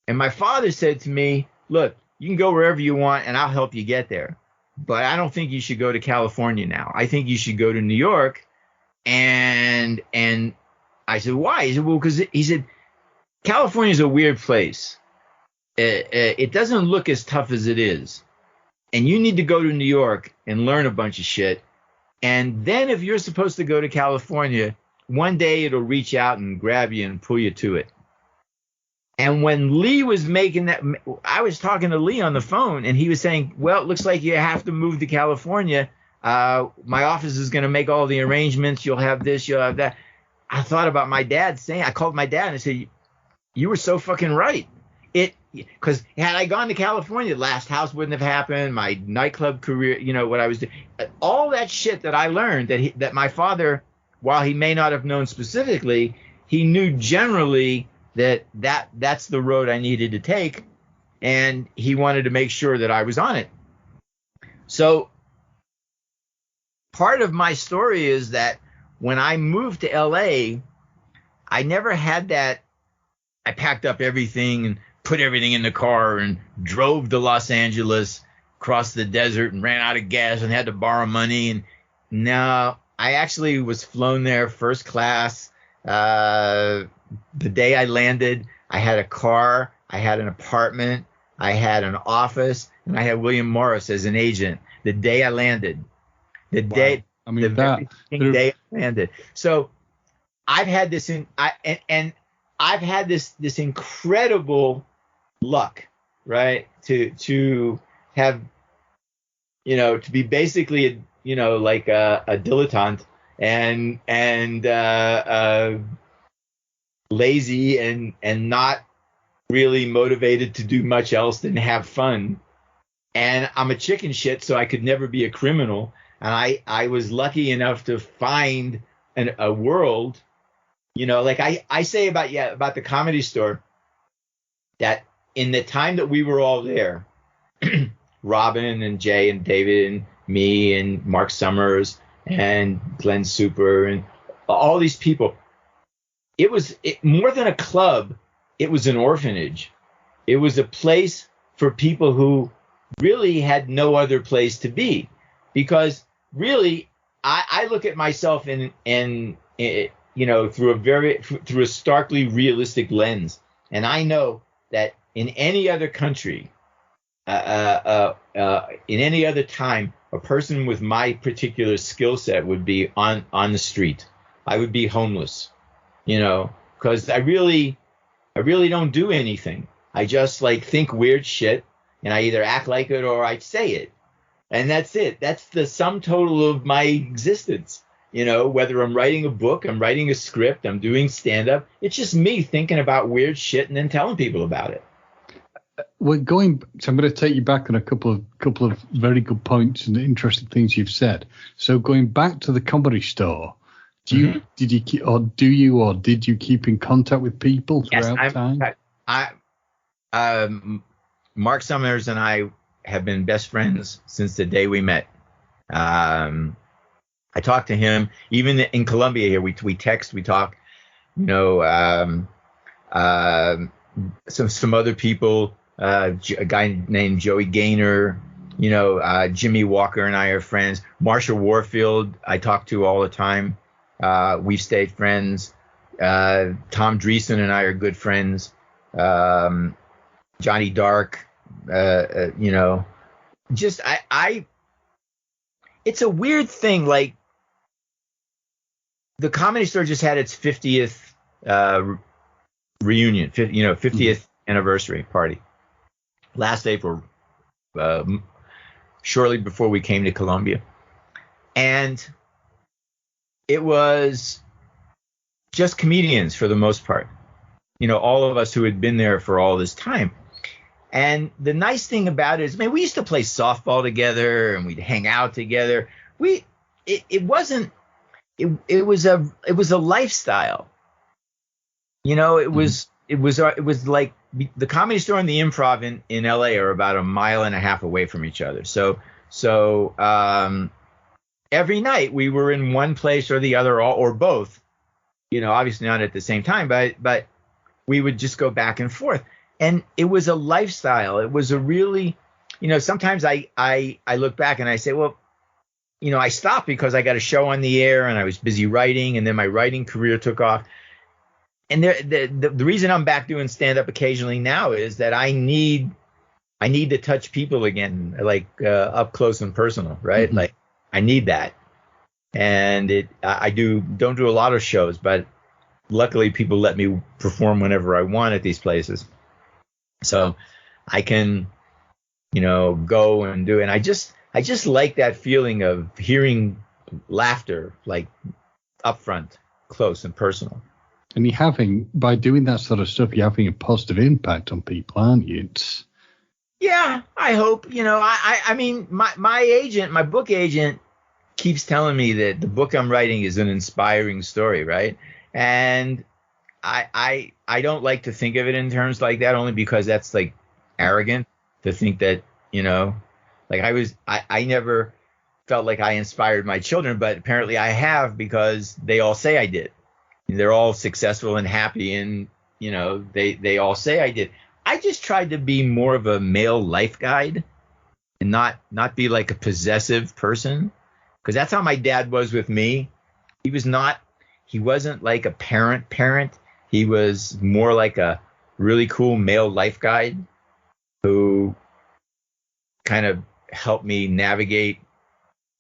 And my father said to me, look, you can go wherever you want and I'll help you get there. But I don't think you should go to California now. I think you should go to New York. And I said, why? He said, well, because he said, California is a weird place. It doesn't look as tough as it is. And you need to go to New York and learn a bunch of shit. And then if you're supposed to go to California, one day it'll reach out and grab you and pull you to it. And when Lee was making that, I was talking to Lee on the phone, and he was saying, well, it looks like you have to move to California. My office is going to make all the arrangements. You'll have this, you'll have that. I thought about my dad saying, I called my dad and I said, you were so fucking right. Because had I gone to California, Last House wouldn't have happened. My nightclub career, what I was doing, all that shit that I learned that my father, while he may not have known specifically, he knew generally that's the road I needed to take. And he wanted to make sure that I was on it. So part of my story is that when I moved to LA, I never had that. I packed up everything and put everything in the car and drove to Los Angeles, crossed the desert and ran out of gas and had to borrow money. And no, I actually was flown there first class. The day I landed, I had a car, I had an apartment, I had an office, and I had William Morris as an agent the day I landed. The day I landed. So I've had this I've had this incredible luck, right? To have, to be basically, like a dilettante and lazy and not really motivated to do much else than have fun. And I'm a chicken shit, so I could never be a criminal. And I was lucky enough to find a world, like I say about the Comedy Store, that in the time that we were all there, Robin and Jay and David and me and Mark Summers and Glenn Super and all these people, it was more than a club. It was an orphanage. It was a place for people who really had no other place to be, because really I look at myself in through a starkly realistic lens, and I know that in any other country, in any other time, a person with my particular skill set would be on the street. I would be homeless, because I really don't do anything. I just think weird shit, and I either act like it or I say it. And that's it. That's the sum total of my existence. Whether I'm writing a book, I'm writing a script, I'm doing stand-up, it's just me thinking about weird shit and then telling people about it. So I'm going to take you back on a couple of very good points and interesting things you've said. So going back to the Comedy Store, did you keep in contact with people throughout time? Mark Summers and I have been best friends since the day we met. I talked to him even in Colombia here. We text, we talk. Some other people. A guy named Joey Gaynor. Jimmy Walker and I are friends. Marsha Warfield I talk to all the time. We've stayed friends. Tom Dreesen and I are good friends. Johnny Dark. Just it's a weird thing. Like, the Comedy Store just had its 50th reunion, 50th anniversary party last April, shortly before we came to Colombia. And it was just comedians for the most part, all of us who had been there for all this time. And the nice thing about it is, man, we used to play softball together and we'd hang out together. It wasn't, it was a lifestyle. It was like the Comedy Store and the Improv in LA are about a mile and a half away from each other. So every night we were in one place or the other, or both, obviously not at the same time, but we would just go back and forth. And it was a lifestyle. It was a really, sometimes I look back and I say, well, I stopped because I got a show on the air and I was busy writing, and then my writing career took off. And the reason I'm back doing stand up occasionally now is that I need to touch people again, like up close and personal, right? Mm-hmm. Like I need that. And I don't do a lot of shows, but luckily people let me perform whenever I want at these places. So I can, go and do it. And I just like that feeling of hearing laughter, like up front, close and personal. And by doing that sort of stuff, you're having a positive impact on people, aren't you? Yeah, I hope. I mean, my book agent keeps telling me that the book I'm writing is an inspiring story, right? And I don't like to think of it in terms like that, only because that's like arrogant to think that, like I never felt like I inspired my children, but apparently I have, because they all say I did. They're all successful and happy, and they all say I did. I just tried to be more of a male life guide and not be like a possessive person, because that's how my dad was with me. He wasn't like a parent. He was more like a really cool male life guide who kind of helped me navigate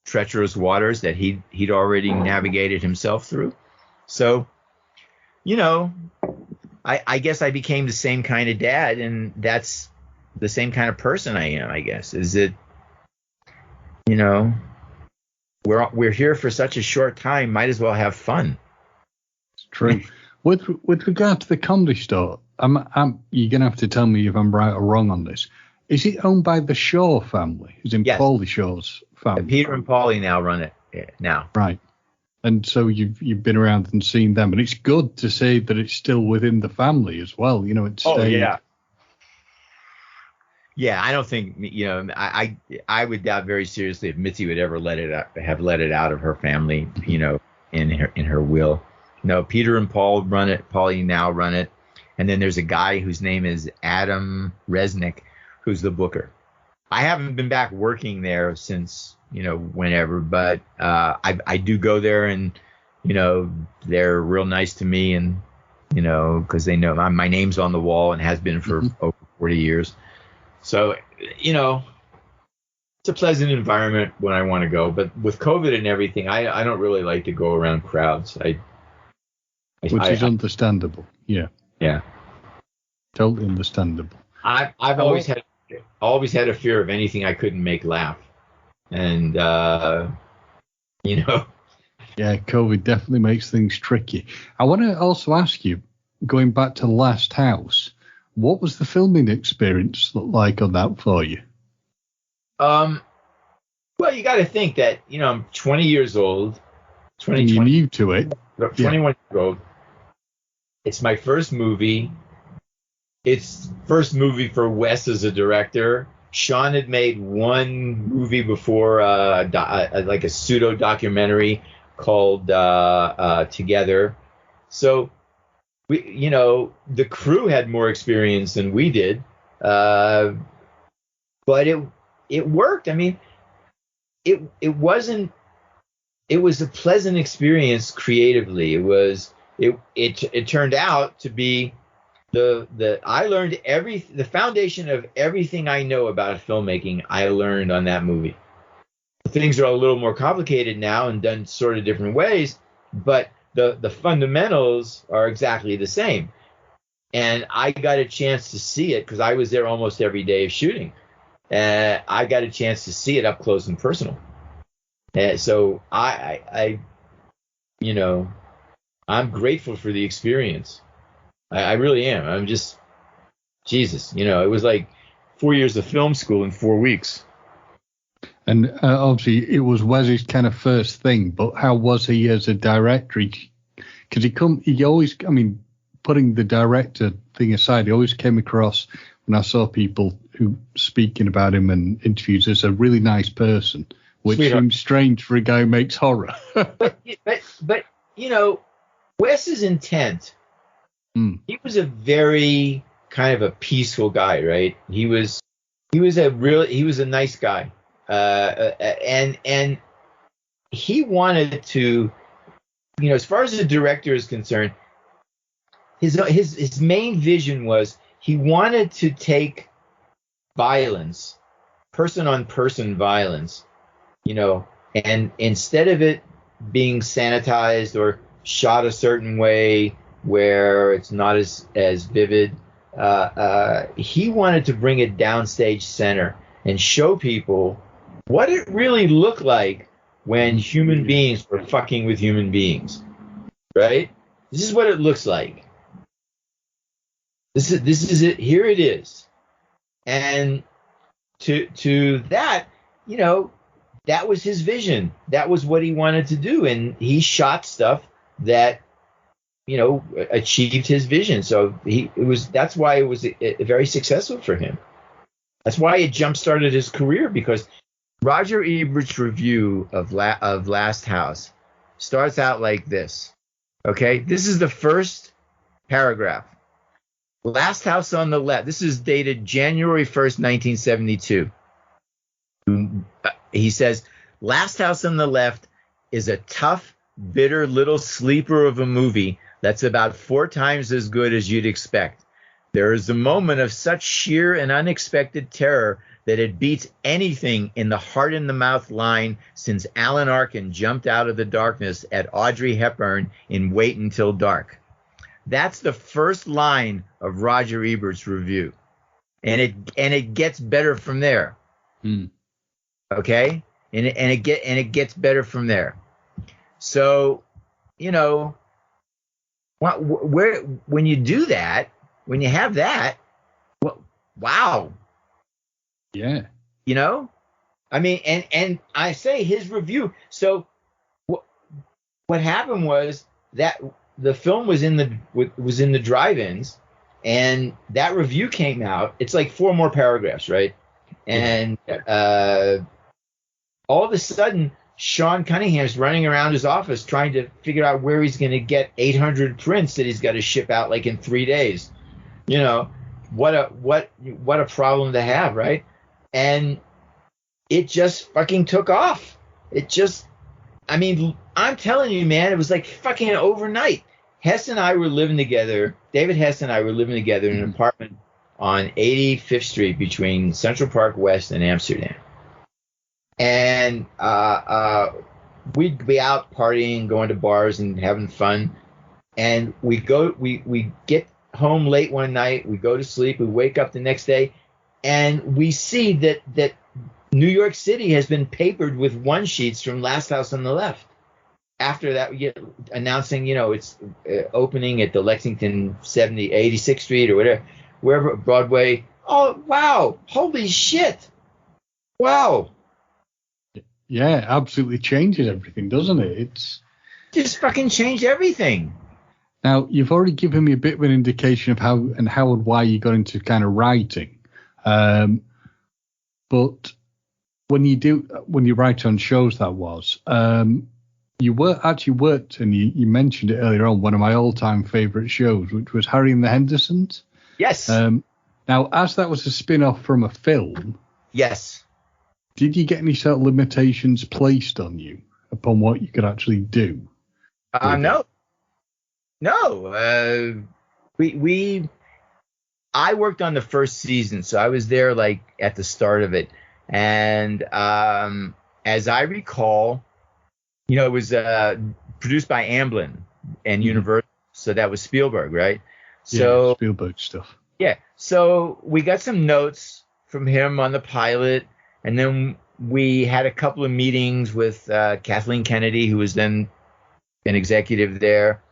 treacherous waters that he'd already navigated himself through. So, I guess I became the same kind of dad, and that's the same kind of person I am, I guess. Is it, we're here for such a short time, might as well have fun. It's true. With regard to the Comedy Store, you're going to have to tell me if I'm right or wrong on this. Is it owned by the Shaw family? Is in Yes. Paulie Shaw's family? Peter and Paulie now run it now. Right. And so you've been around and seen them, and it's good to say that it's still within the family as well. It's yeah. Yeah, I don't think I would doubt very seriously if Mitzi would ever have let it out of her family, in her will. No, Peter and Paul run it. Paulie now run it, and then there's a guy whose name is Adam Resnick, who's the booker. I haven't been back working there since whenever, but I do go there, and they're real nice to me, and because they know my name's on the wall and has been for over 40 years. So it's a pleasant environment when I want to go, but with COVID and everything, I don't really like to go around crowds. Which is understandable. Yeah. Yeah. Totally understandable. I've always had a fear of anything I couldn't make laugh. And, Yeah, COVID definitely makes things tricky. I want to also ask you, going back to Last House, what was the filming experience like on that for you? Well, you got to think that, I'm 20 years old. And you're new to it. 21 years old. It's my first movie. It's first movie for Wes as a director. Sean had made one movie before, like a pseudo documentary called Together. So we, the crew had more experience than we did, but it worked. I mean, it wasn't. It was a pleasant experience creatively. It turned out to be I learned the foundation of everything I know about filmmaking. I learned on that movie. Things are a little more complicated now and done sort of different ways, but the fundamentals are exactly the same. And I got a chance to see it because I was there almost every day of shooting. I got a chance to see it up close and personal. So I'm grateful for the experience. I really am. I'm just, Jesus, it was like 4 years of film school in 4 weeks. And obviously, it was Wes's kind of first thing. But how was he as a director? Because he always, I mean, putting the director thing aside, he always came across, when I saw people who speaking about him and interviews, as a really nice person, which seems strange for a guy who makes horror. but you know, Wes's intent. He was a very kind of a peaceful guy, right? He was a nice guy, and he wanted to, you know, as far as the director is concerned, his main vision was he wanted to take violence, person on person violence, you know, and instead of it being sanitized or shot a certain way where it's not as vivid, he wanted to bring it downstage center and show people what it really looked like when human beings were fucking with human beings, right? This is what it looks like. This is it. Here it is. And to that, you know, that was his vision. That was what he wanted to do, and he shot stuff that, you know, achieved his vision. So that's why it was very successful for him. That's why it jump-started his career, because Roger Ebert's review of Last House starts out like this. Okay, this is the first paragraph. Last House on the Left. This is dated January 1st, 1972. He says, Last House on the Left is a tough, bitter little sleeper of a movie that's about 4 times as good as you'd expect. There is a moment of such sheer and unexpected terror that it beats anything in the heart-in-the-mouth line since Alan Arkin jumped out of the darkness at Audrey Hepburn in Wait Until Dark. That's the first line of Roger Ebert's review, and it gets better from there. Okay, and it gets better from there. So, you know, when you do that, when you have that, wow. Yeah. You know, I mean, and I say his review. So what happened was that the film was in the drive-ins, and that review came out. It's like 4 more paragraphs, right? And all of a sudden, Sean Cunningham's running around his office trying to figure out where he's going to get 800 prints that he's got to ship out like in 3 days. You know, what a problem to have, right? And it just fucking took off. I mean, I'm telling you, man, it was like fucking overnight. Hess and I were living together. David Hess and I were living together in an apartment on 85th Street between Central Park West and Amsterdam. And we'd be out partying, going to bars and having fun. And we get home late one night. We go to sleep. We wake up the next day, and we see that New York City has been papered with one sheets from Last House on the Left. After that, announcing, you know, it's opening at the Lexington 86th Street or whatever, wherever, Broadway. Oh, wow. Holy shit. Wow. Yeah, absolutely changes everything, doesn't it? It's just fucking changed everything. Now, you've already given me a bit of an indication of how and why you got into kind of writing. But when you write on shows, you worked, and you mentioned it earlier on, one of my all-time favourite shows, which was Harry and the Hendersons. Yes. Now, as that was a spin-off from a film. Yes. Did you get any sort of limitations placed on you upon what you could actually do? No. I worked on the first season, so I was there like at the start of it. And as I recall, you know, it was produced by Amblin and Universal, so that was Spielberg, right? So yeah, Spielberg stuff. Yeah. So we got some notes from him on the pilot, and then we had a couple of meetings with Kathleen Kennedy, who was then an executive there,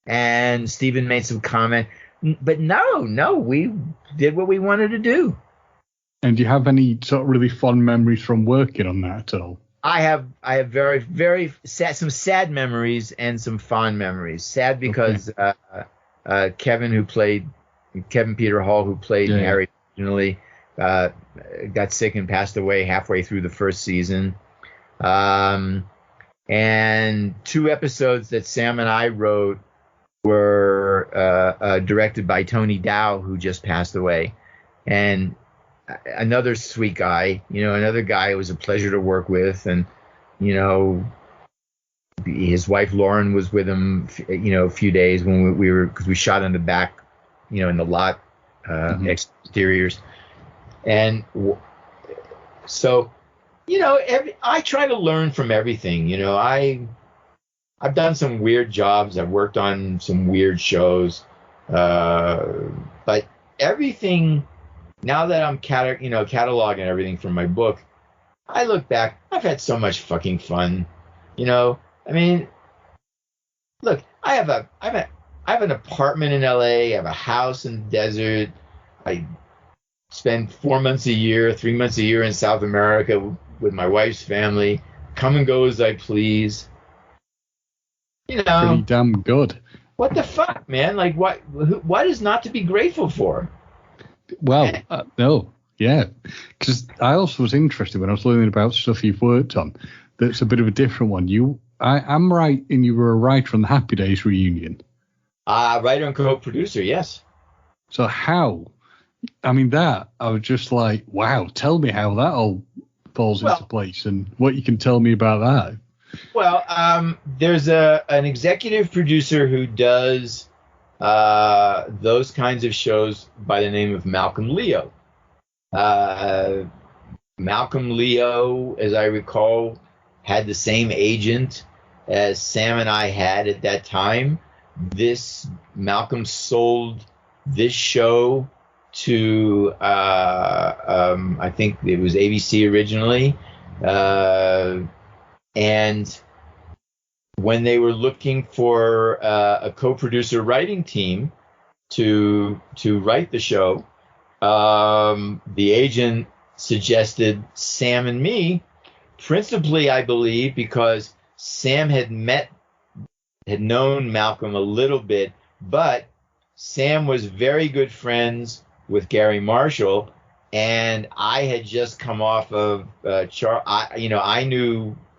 and Stephen made some comment. But no, we did what we wanted to do. And do you have any sort of really fond memories from working on that at all? I have very, very sad, some sad memories and some fond memories. Sad because Kevin Peter Hall, who played Harry originally, got sick and passed away halfway through the first season. And 2 episodes that Sam and I wrote were directed by Tony Dow, who just passed away. And another sweet guy, another guy it was a pleasure to work with. And, his wife Lauren was with him, a few days when because we shot on the back, in the lot, exteriors. And so, I try to learn from everything. I've done some weird jobs. I've worked on some weird shows. But everything, now that I'm cataloging everything from my book, I look back, I've had so much fucking fun. I mean, look, I have an apartment in LA, I have a house in the desert. I spend 4 months a year, 3 months a year in South America with my wife's family, come and go as I please. Pretty damn good. What the fuck, man? Like, what is not to be grateful for? Well, no, yeah. Because I also was interested when I was learning about stuff you've worked on. That's a bit of a different one. I'm right, and you were a writer on the Happy Days reunion. Writer and co-producer, yes. So how? I mean, I was just like, wow, tell me how that all falls into place and what you can tell me about that. Well, there's an executive producer who does those kinds of shows by the name of Malcolm Leo. Malcolm Leo, as I recall, had the same agent as Sam and I had at that time. Malcolm sold this show to I think it was ABC originally, and when they were looking for a co-producer writing team to write the show, the agent suggested Sam and me, principally, I believe, because Sam had known Malcolm a little bit, but Sam was very good friends with Gary Marshall, and I had just come off of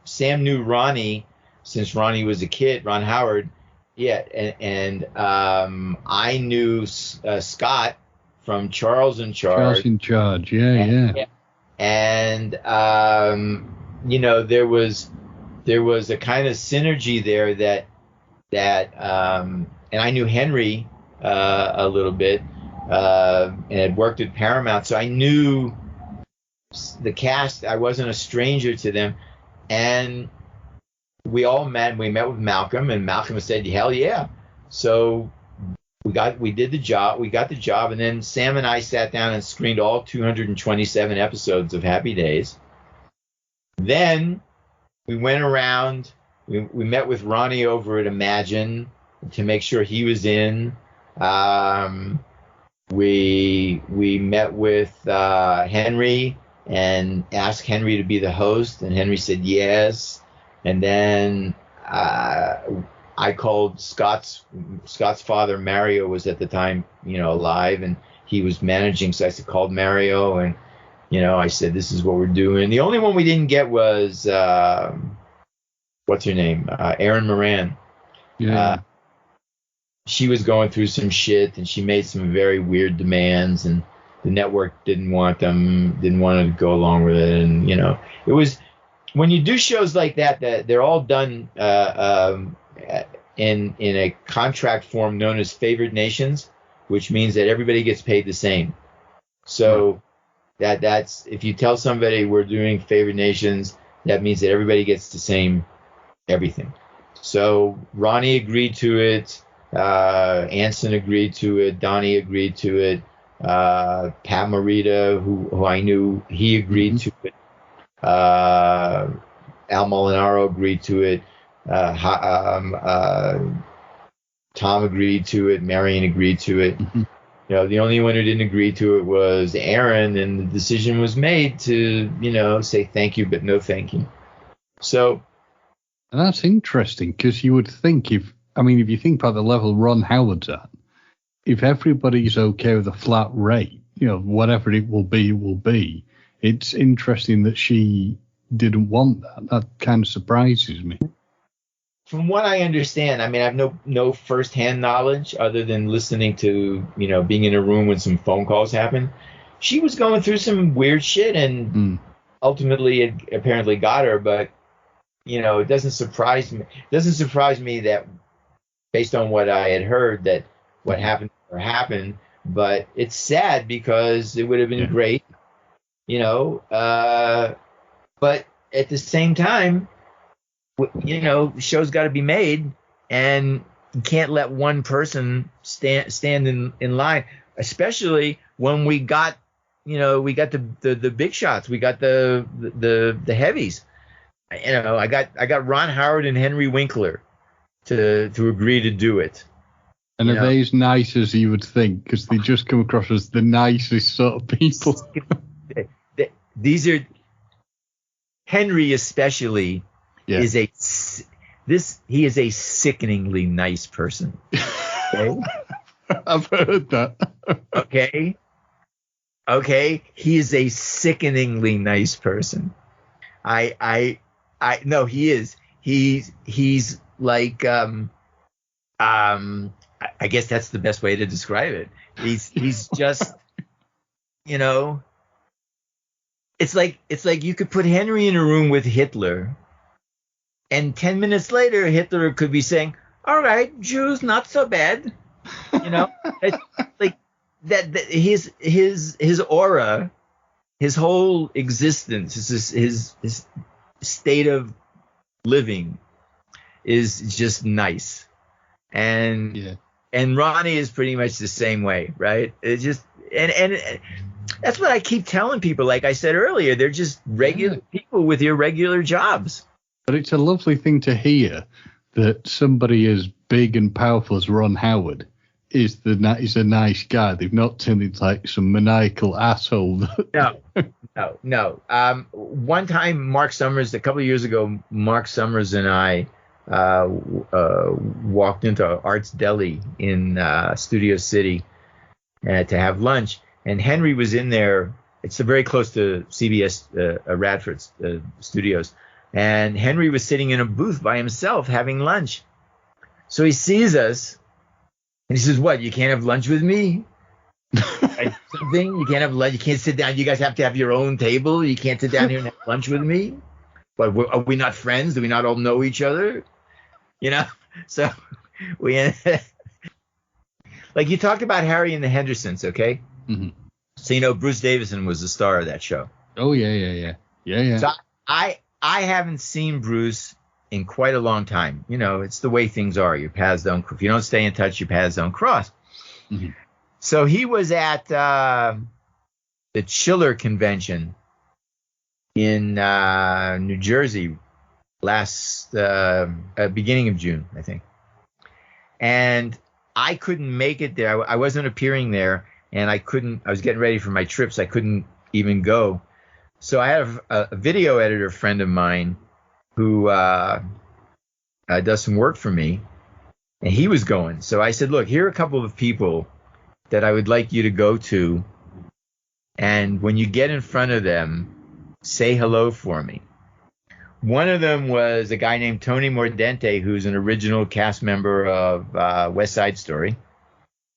Sam knew Ronnie since Ronnie was a kid, Ron Howard, and I knew Scott from Charles in Charge. Charles in Charge, yeah. And there was a kind of synergy there that and I knew Henry a little bit, and had worked at Paramount, so I knew the cast. I wasn't a stranger to them, and we met with Malcolm, and Malcolm said, hell yeah. So we got the job, and then Sam and I sat down and screened all 227 episodes of Happy Days. Then we went around, we met with Ronnie over at Imagine to make sure he was in. We met with Henry and asked Henry to be the host, and Henry said yes. And then I called Scott's father, Mario, was at the time, alive, and he was managing. So I called Mario, and I said, this is what we're doing. The only one we didn't get was what's her name, Erin Moran. Yeah. She was going through some shit, and she made some very weird demands, and the network didn't want to go along with it. And it was, when you do shows like that they're all done in a contract form known as favored nations, which means that everybody gets paid the same. So that's, if you tell somebody we're doing favored nations, that means that everybody gets the same everything. So Ronnie agreed to it, Anson agreed to it, Donnie agreed to it, Pat Morita, who I knew, he agreed to it. Al Molinaro agreed to it. Tom agreed to it. Marion agreed to it. the only one who didn't agree to it was Aaron, and the decision was made to, say thank you, but no thank you. So. And that's interesting, because you would think if you think about the level Ron Howard's at, if everybody's okay with a flat rate, whatever it will be, it's interesting that she didn't want that. That kind of surprises me. From what I understand, I have no firsthand knowledge other than listening to, being in a room when some phone calls happen. She was going through some weird shit, and ultimately it apparently got her, but it doesn't surprise me. It doesn't surprise me that, based on what I had heard, that what happened to her happened. But it's sad because it would have been great, But at the same time, the show's got to be made, and you can't let one person stand in line, especially when we got the big shots, we got the heavies. I got Ron Howard and Henry Winkler to agree to do it. And are they as nice as you would think? Because they just come across as the nicest sort of people. These are Henry especially is he is a sickeningly nice person. Okay? I've heard that. Okay, he is a sickeningly nice person. I no, he is. He's like I guess that's the best way to describe it. He's just it's like you could put Henry in a room with Hitler, and 10 minutes later Hitler could be saying, "All right, Jews, not so bad." It's like that his aura, his whole existence, his state of living is just nice. And Ronnie is pretty much the same way, right? It's just and that's what I keep telling people. Like I said earlier, they're just regular people with irregular jobs. But it's a lovely thing to hear that somebody as big and powerful as Ron Howard is a nice guy. They've not turned into like some maniacal asshole. No. One time, a couple of years ago, Mark Summers and I walked into Art's Deli in Studio City to have lunch, and Henry was in there. It's very close to CBS Radford Studios, and Henry was sitting in a booth by himself having lunch. So he sees us, and he says, "What? You can't have lunch with me? Something? You can't have lunch? You can't sit down? You guys have to have your own table? You can't sit down here and have lunch with me? But are we not friends? Do we not all know each other?" So we like you talked about Harry and the Hendersons, okay? Mm-hmm. So Bruce Davison was the star of that show. Oh yeah. So I haven't seen Bruce in quite a long time. It's the way things are. Your paths don't. If you don't stay in touch, your paths don't cross. Mm-hmm. So he was at the Chiller convention in New Jersey last beginning of June, I think. And I couldn't make it there. I wasn't appearing there, and I was getting ready for my trips. I couldn't even go. So I had a video editor friend of mine who does some work for me, and he was going. So I said, "Look, here are a couple of people that I would like you to go to, and when you get in front of them, say hello for me." One of them was a guy named Tony Mordente, who's an original cast member of West Side Story.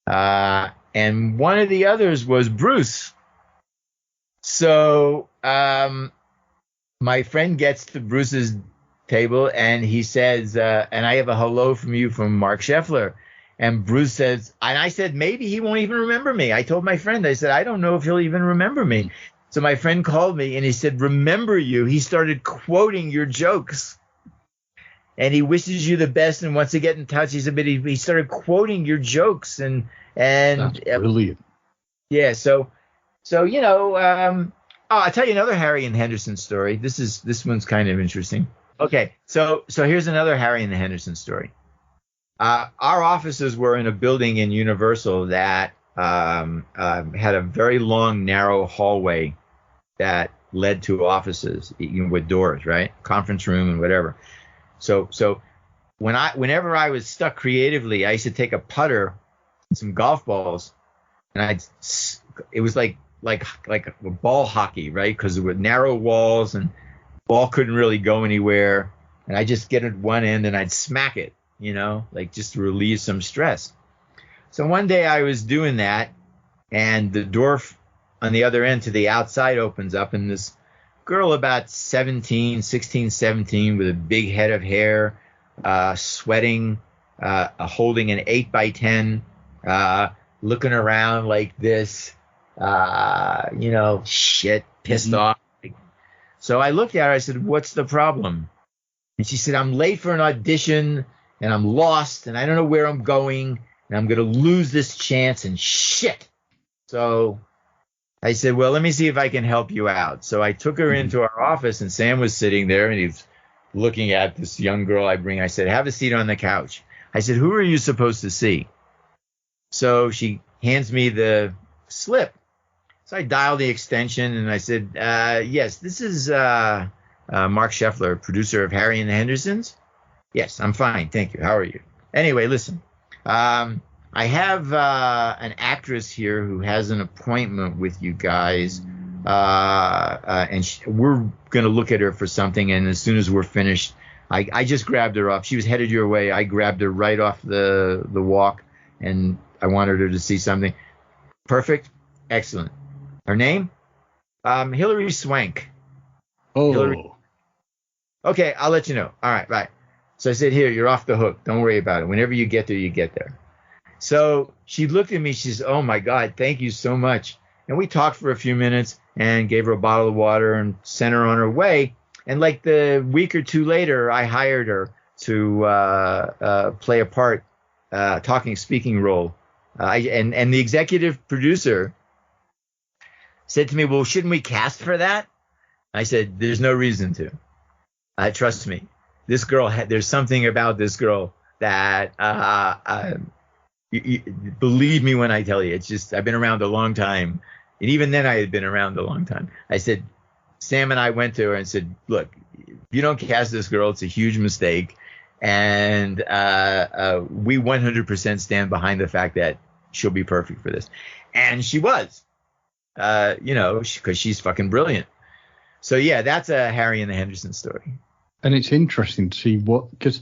And one of the others was Bruce. So my friend gets to Bruce's table, and he says, "And I have a hello from you from Marc Sheffler." And Bruce says, and I said, "Maybe he won't even remember me." I told my friend, I said, "I don't know if he'll even remember me." So my friend called me and he said, "Remember you." He started quoting your jokes, and he wishes you the best and wants to get in touch. He said, but he started quoting your jokes, and that's brilliant. Yeah. So I'll tell you another Harry and Henderson story. This one's kind of interesting. Okay. So here's another Harry and the Henderson story. Our offices were in a building in Universal that had a very long, narrow hallway that led to offices, with doors, right? Conference room and whatever. So whenever I was stuck creatively, I used to take a putter, some golf balls, and it was like ball hockey, right? Because there were narrow walls and ball couldn't really go anywhere. And I just get at one end and I'd smack it, like just to relieve some stress. So one day I was doing that, and the door on the other end to the outside opens up, and this girl about 16, 17, with a big head of hair, sweating, holding an 8x10, looking around like this, pissed off. So I looked at her, I said, "What's the problem?" And she said, "I'm late for an audition, and I'm lost, and I don't know where I'm going, and I'm going to lose this chance, and shit." So I said, "Well, let me see if I can help you out." So I took her into our office, and Sam was sitting there, and he was looking at this young girl I bring. I said, "Have a seat on the couch." I said, "Who are you supposed to see?" So she hands me the slip. So I dialed the extension, and I said, "Yes, this is Marc Sheffler, producer of Harry and the Hendersons." "Yes, I'm fine, thank you. How are you?" "Anyway, listen, I have an actress here who has an appointment with you guys, and we're going to look at her for something, and as soon as we're finished, I just grabbed her off. She was headed your way. I grabbed her right off the walk, and I wanted her to see something." "Perfect. Excellent. Her name?" "Hilary Swank." Oh. Hillary. "Okay, I'll let you know." "All right, bye." So I said, "Here, you're off the hook. Don't worry about it. Whenever you get there, you get there." So she looked at me. She says, "Oh, my God, thank you so much." And we talked for a few minutes and gave her a bottle of water and sent her on her way. And like the week or two later, I hired her to play a part, speaking role. And the executive producer said to me, "Well, shouldn't we cast for that?" I said, "There's no reason to. Trust me. This girl, there's something about this girl that, believe me when I tell you, it's just, I've been around a long time." And even then I had been around a long time. I said, Sam and I went to her and said, "Look, if you don't cast this girl, it's a huge mistake. And we 100% stand behind the fact that she'll be perfect for this." And she was, because she's fucking brilliant. So, yeah, that's a Harry and the Henderson story. And it's interesting to see because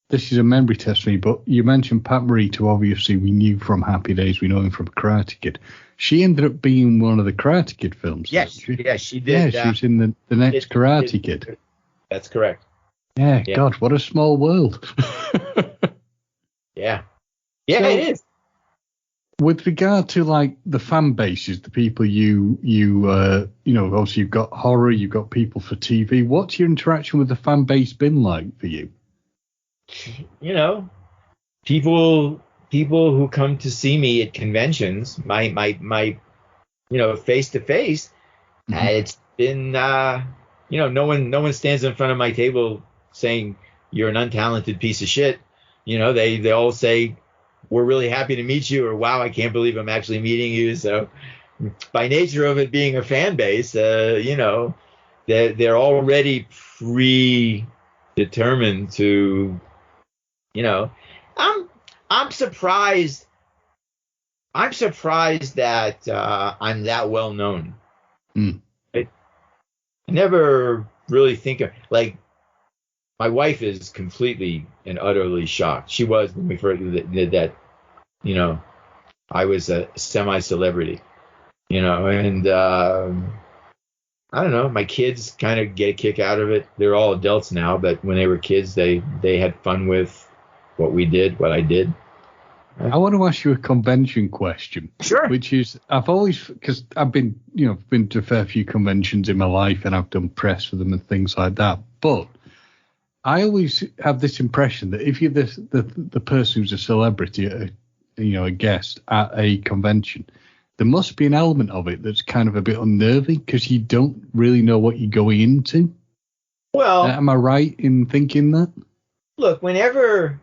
this is a memory test for me, but you mentioned Pat Morita, obviously we knew from Happy Days, we know him from Karate Kid. She ended up being one of the Karate Kid films. Yes, she did. Yeah, she was in the next Karate Kid. That's correct. Yeah, God, what a small world. Yeah. Yeah, so, it is. With regard to like the fan bases, the people you obviously you've got horror, you've got people for TV. What's your interaction with the fan base been like for you? People who come to see me at conventions, my face to face. It's been no one stands in front of my table saying you're an untalented piece of shit. They all say, "We're really happy to meet you," or "Wow, I can't believe I'm actually meeting you." So by nature of it being a fan base, they're already predetermined to, I'm surprised that I'm that well known. I never really think of, like, my wife is completely and utterly shocked. She was when we first did that. I was a semi-celebrity, and I don't know. My kids kind of get a kick out of it. They're all adults now, but when they were kids, they had fun with what I did. I want to ask you a convention question. Sure. Which is, because I've been to a fair few conventions in my life, and I've done press for them and things like that. But I always have this impression that if you're the person who's a celebrity, a guest at a convention, there must be an element of it that's kind of a bit unnerving because you don't really know what you're going into. Well, am I right in thinking that? Look, whenever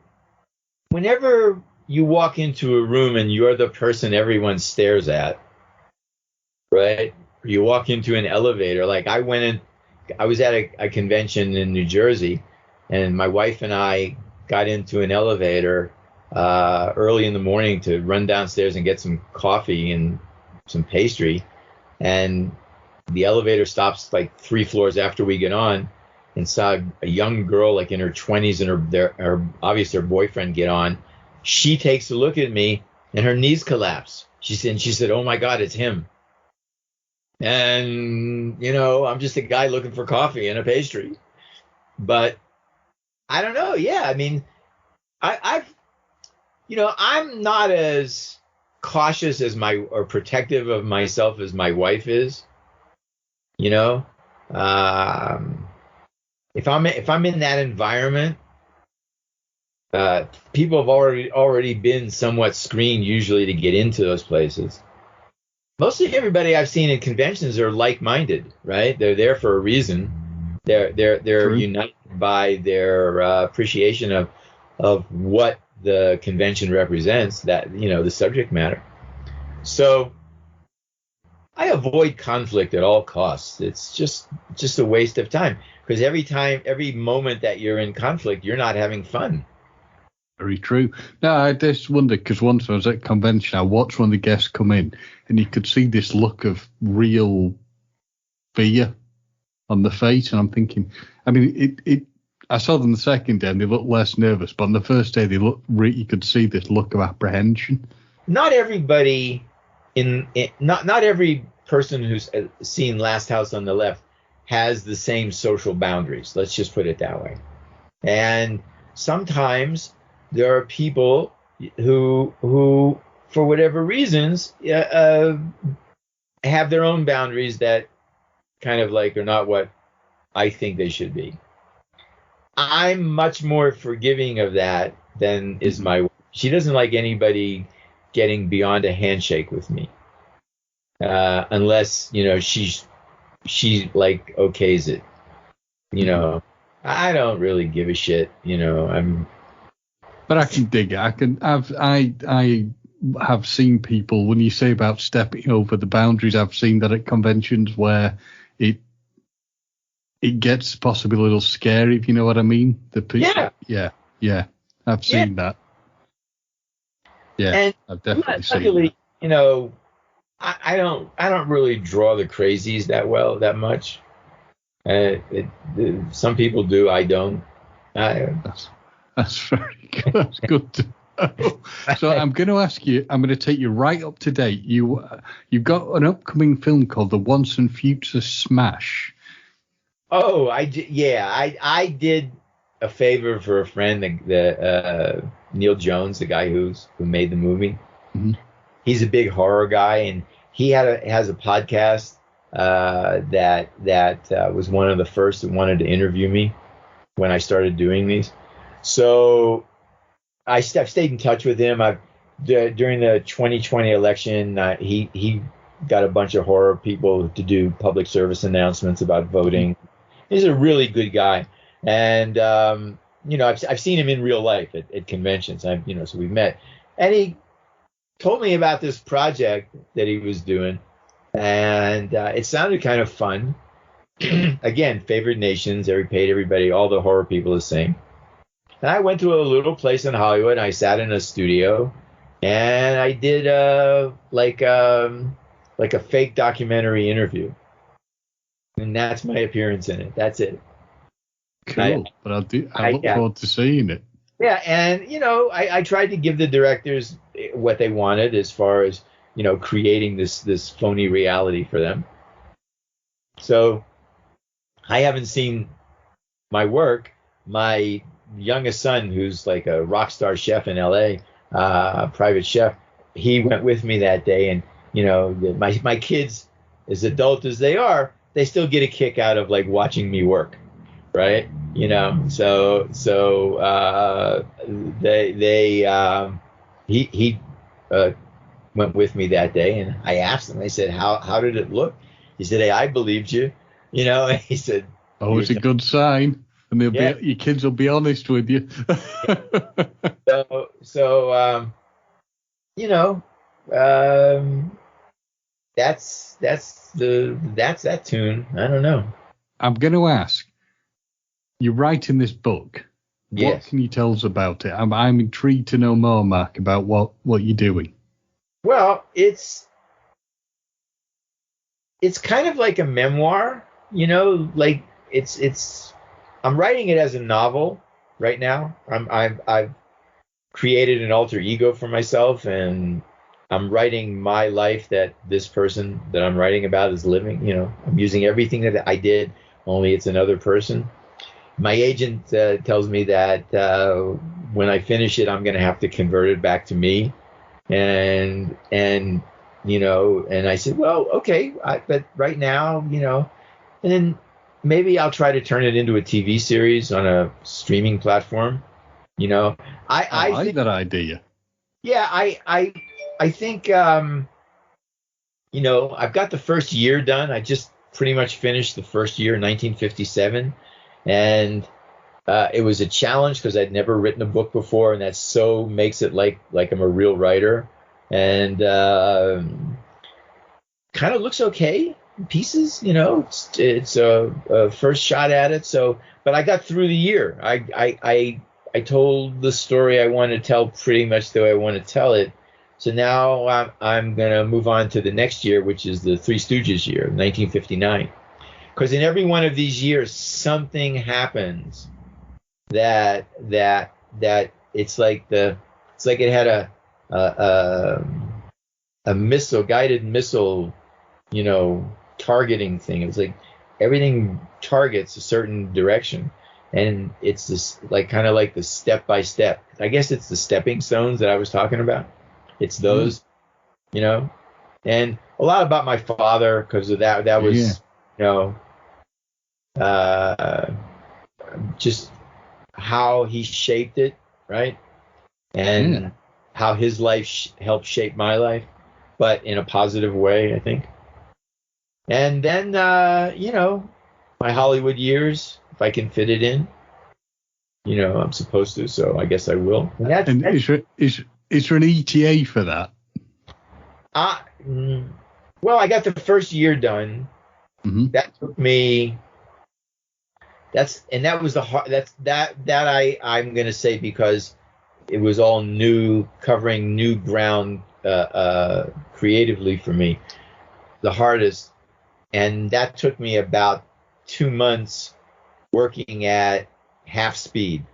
you walk into a room and you're the person everyone stares at, right? You walk into an elevator. Like I was at a convention in New Jersey, and my wife and I got into an elevator early in the morning to run downstairs and get some coffee and some pastry. And the elevator stops like 3 floors after we get on, and saw a young girl like in her 20s and her obviously her boyfriend get on. She takes a look at me and her knees collapse. She said, "Oh my God, it's him." And, I'm just a guy looking for coffee and a pastry. But I don't know. Yeah. I mean, I'm not as cautious or protective of myself as my wife is. If I'm in that environment, people have already been somewhat screened usually to get into those places. Mostly everybody I've seen in conventions are like-minded, right? They're there for a reason. They're united by their appreciation of what the convention represents, that the subject matter. So I avoid conflict at all costs. It's just a waste of time, because every moment that you're in conflict, you're not having fun. Very true. No, I just wondered, because once I was at a convention, I watched one of the guests come in, and you could see this look of real fear on the face, and I'm thinking, I mean, I saw them the second day, and they looked less nervous, but on the first day, you could see this look of apprehension. Not everybody not every person who's seen Last House on the Left has the same social boundaries. Let's just put it that way. And sometimes there are people who for whatever reasons, have their own boundaries that kind of like are not what I think they should be. I'm much more forgiving of that than is my wife. She doesn't like anybody getting beyond a handshake with me, unless she like okays it. I don't really give a shit. But I can dig it. I have seen people, when you say about stepping over the boundaries, I've seen that at conventions where it gets possibly a little scary, if you know what I mean. Yeah. I've seen that. Yeah, and I've definitely seen luckily, that. I don't really draw the crazies that much. Some people do. I don't. That's very good. That's good to know. So I'm going to ask you. I'm going to take you right up to date. You've got an upcoming film called The Once and Future Smash. Oh, I did a favor for a friend, the Neil Jones, the guy who made the movie. Mm-hmm. He's a big horror guy, and he has a podcast that was one of the first that wanted to interview me when I started doing these. So I've stayed in touch with him. During the 2020 election, he got a bunch of horror people to do public service announcements about voting. He's a really good guy, and I've seen him in real life at conventions. So we've met, and he told me about this project that he was doing, and it sounded kind of fun. Again, favored nations, paid everybody, all the horror people the same. And I went to a little place in Hollywood, and I sat in a studio, and I did like a fake documentary interview. And that's my appearance in it. That's it. Cool. But I look forward to seeing it. Yeah, and I tried to give the directors what they wanted as far as creating this phony reality for them. So I haven't seen my work. My youngest son, who's like a rock star chef in L.A., private chef, he went with me that day, and my kids, as adult as they are, they still get a kick out of like watching me work, right? So he went with me that day, and I asked him. I said, "How did it look?" He said, "Hey, I believed you." And he said, "Oh, it's a good sign, and your kids will be honest with you." you know, um, that's that tune. I don't know. I'm going to ask, you're writing this book. What Yes. can you tell us about it? I'm intrigued to know more, Mark, about what you're doing. Well, it's kind of like a memoir, like it's I'm writing it as a novel right now. I've created an alter ego for myself, and I'm writing my life that this person that I'm writing about is living. I'm using everything that I did, only it's another person. My agent tells me that when I finish it, I'm going to have to convert it back to me, and and I said, well, okay, but right now, and then maybe I'll try to turn it into a TV series on a streaming platform. I like think that idea. Yeah, I think I've got the first year done. I just pretty much finished the first year in 1957, and it was a challenge because I'd never written a book before, and that so makes it like I'm a real writer, and kind of looks okay in pieces. It's a first shot at it. So, but I got through the year. I told the story I want to tell pretty much the way I want to tell it. So now I'm going to move on to the next year, which is the Three Stooges year, 1959. Because in every one of these years, something happens that it's like it had a missile, guided missile, targeting thing. It was like everything targets a certain direction. And it's this kind of like the step by step. I guess it's the stepping stones that I was talking about. It's those, and a lot about my father because of that. That was, just how he shaped it, right? And how his life helped shape my life, but in a positive way, I think. And then, my Hollywood years, if I can fit it in. I'm supposed to, so I guess I will. And is there an ETA for that? Well, I got the first year done. Mm-hmm. That took me. That was the hard. I'm gonna say because it was all new, covering new ground creatively for me. The hardest, and that took me about 2 months working at half speed.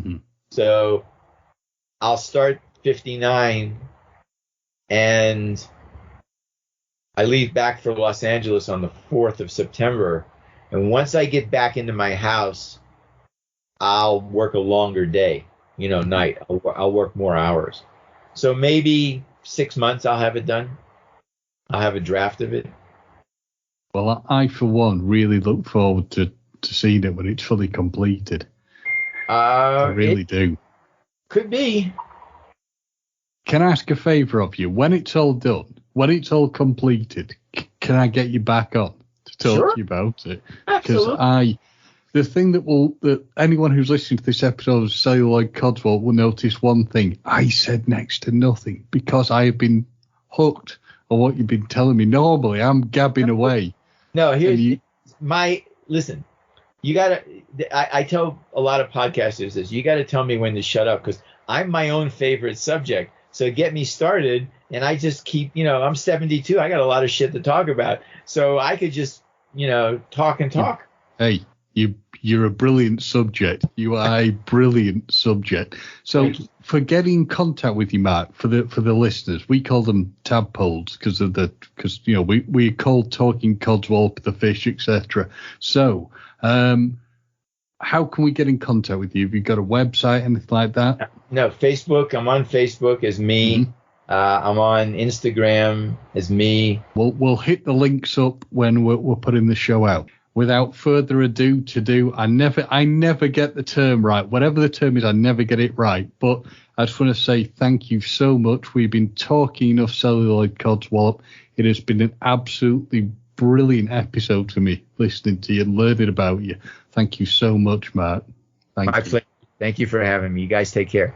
Mm-hmm. So I'll start 59 and I leave back for Los Angeles on the 4th of September. And once I get back into my house, I'll work a longer day, night. I'll work more hours. So maybe 6 months I'll have it done. I'll have a draft of it. Well, I for one, really look forward to seeing it when it's fully completed. I really do. Could be. Can I ask a favour of you? When it's all done, when it's all completed, can I get you back on to talk to you about it? Because the thing that anyone who's listening to this episode of Celluloid Codswallop will notice one thing. I said next to nothing because I have been hooked on what you've been telling me. Normally, I'm gabbing away. No, listen. You gotta. I tell a lot of podcasters this. You gotta tell me when to shut up because I'm my own favorite subject. So get me started, and I just keep. I'm 72. I got a lot of shit to talk about. So I could just, talk and talk. Hey, you're a brilliant subject. You are a brilliant subject. So for getting in contact with you, Mark, for the listeners, we call them tadpoles because we call Talking Codswallop the fish, etc. So. How can we get in contact with you? Have you got a website, anything like that? No, Facebook. I'm on Facebook as me. Mm-hmm. I'm on Instagram as me. We'll hit the links up when we're putting the show out. Without further ado, I never get the term right. Whatever the term is, I never get it right. But I just want to say thank you so much. We've been talking enough Celluloid Codswallop. It has been an absolutely brilliant episode for me listening to you and learning about you. Thank you so much, Mark. My pleasure. Thank you for having me. You guys take care.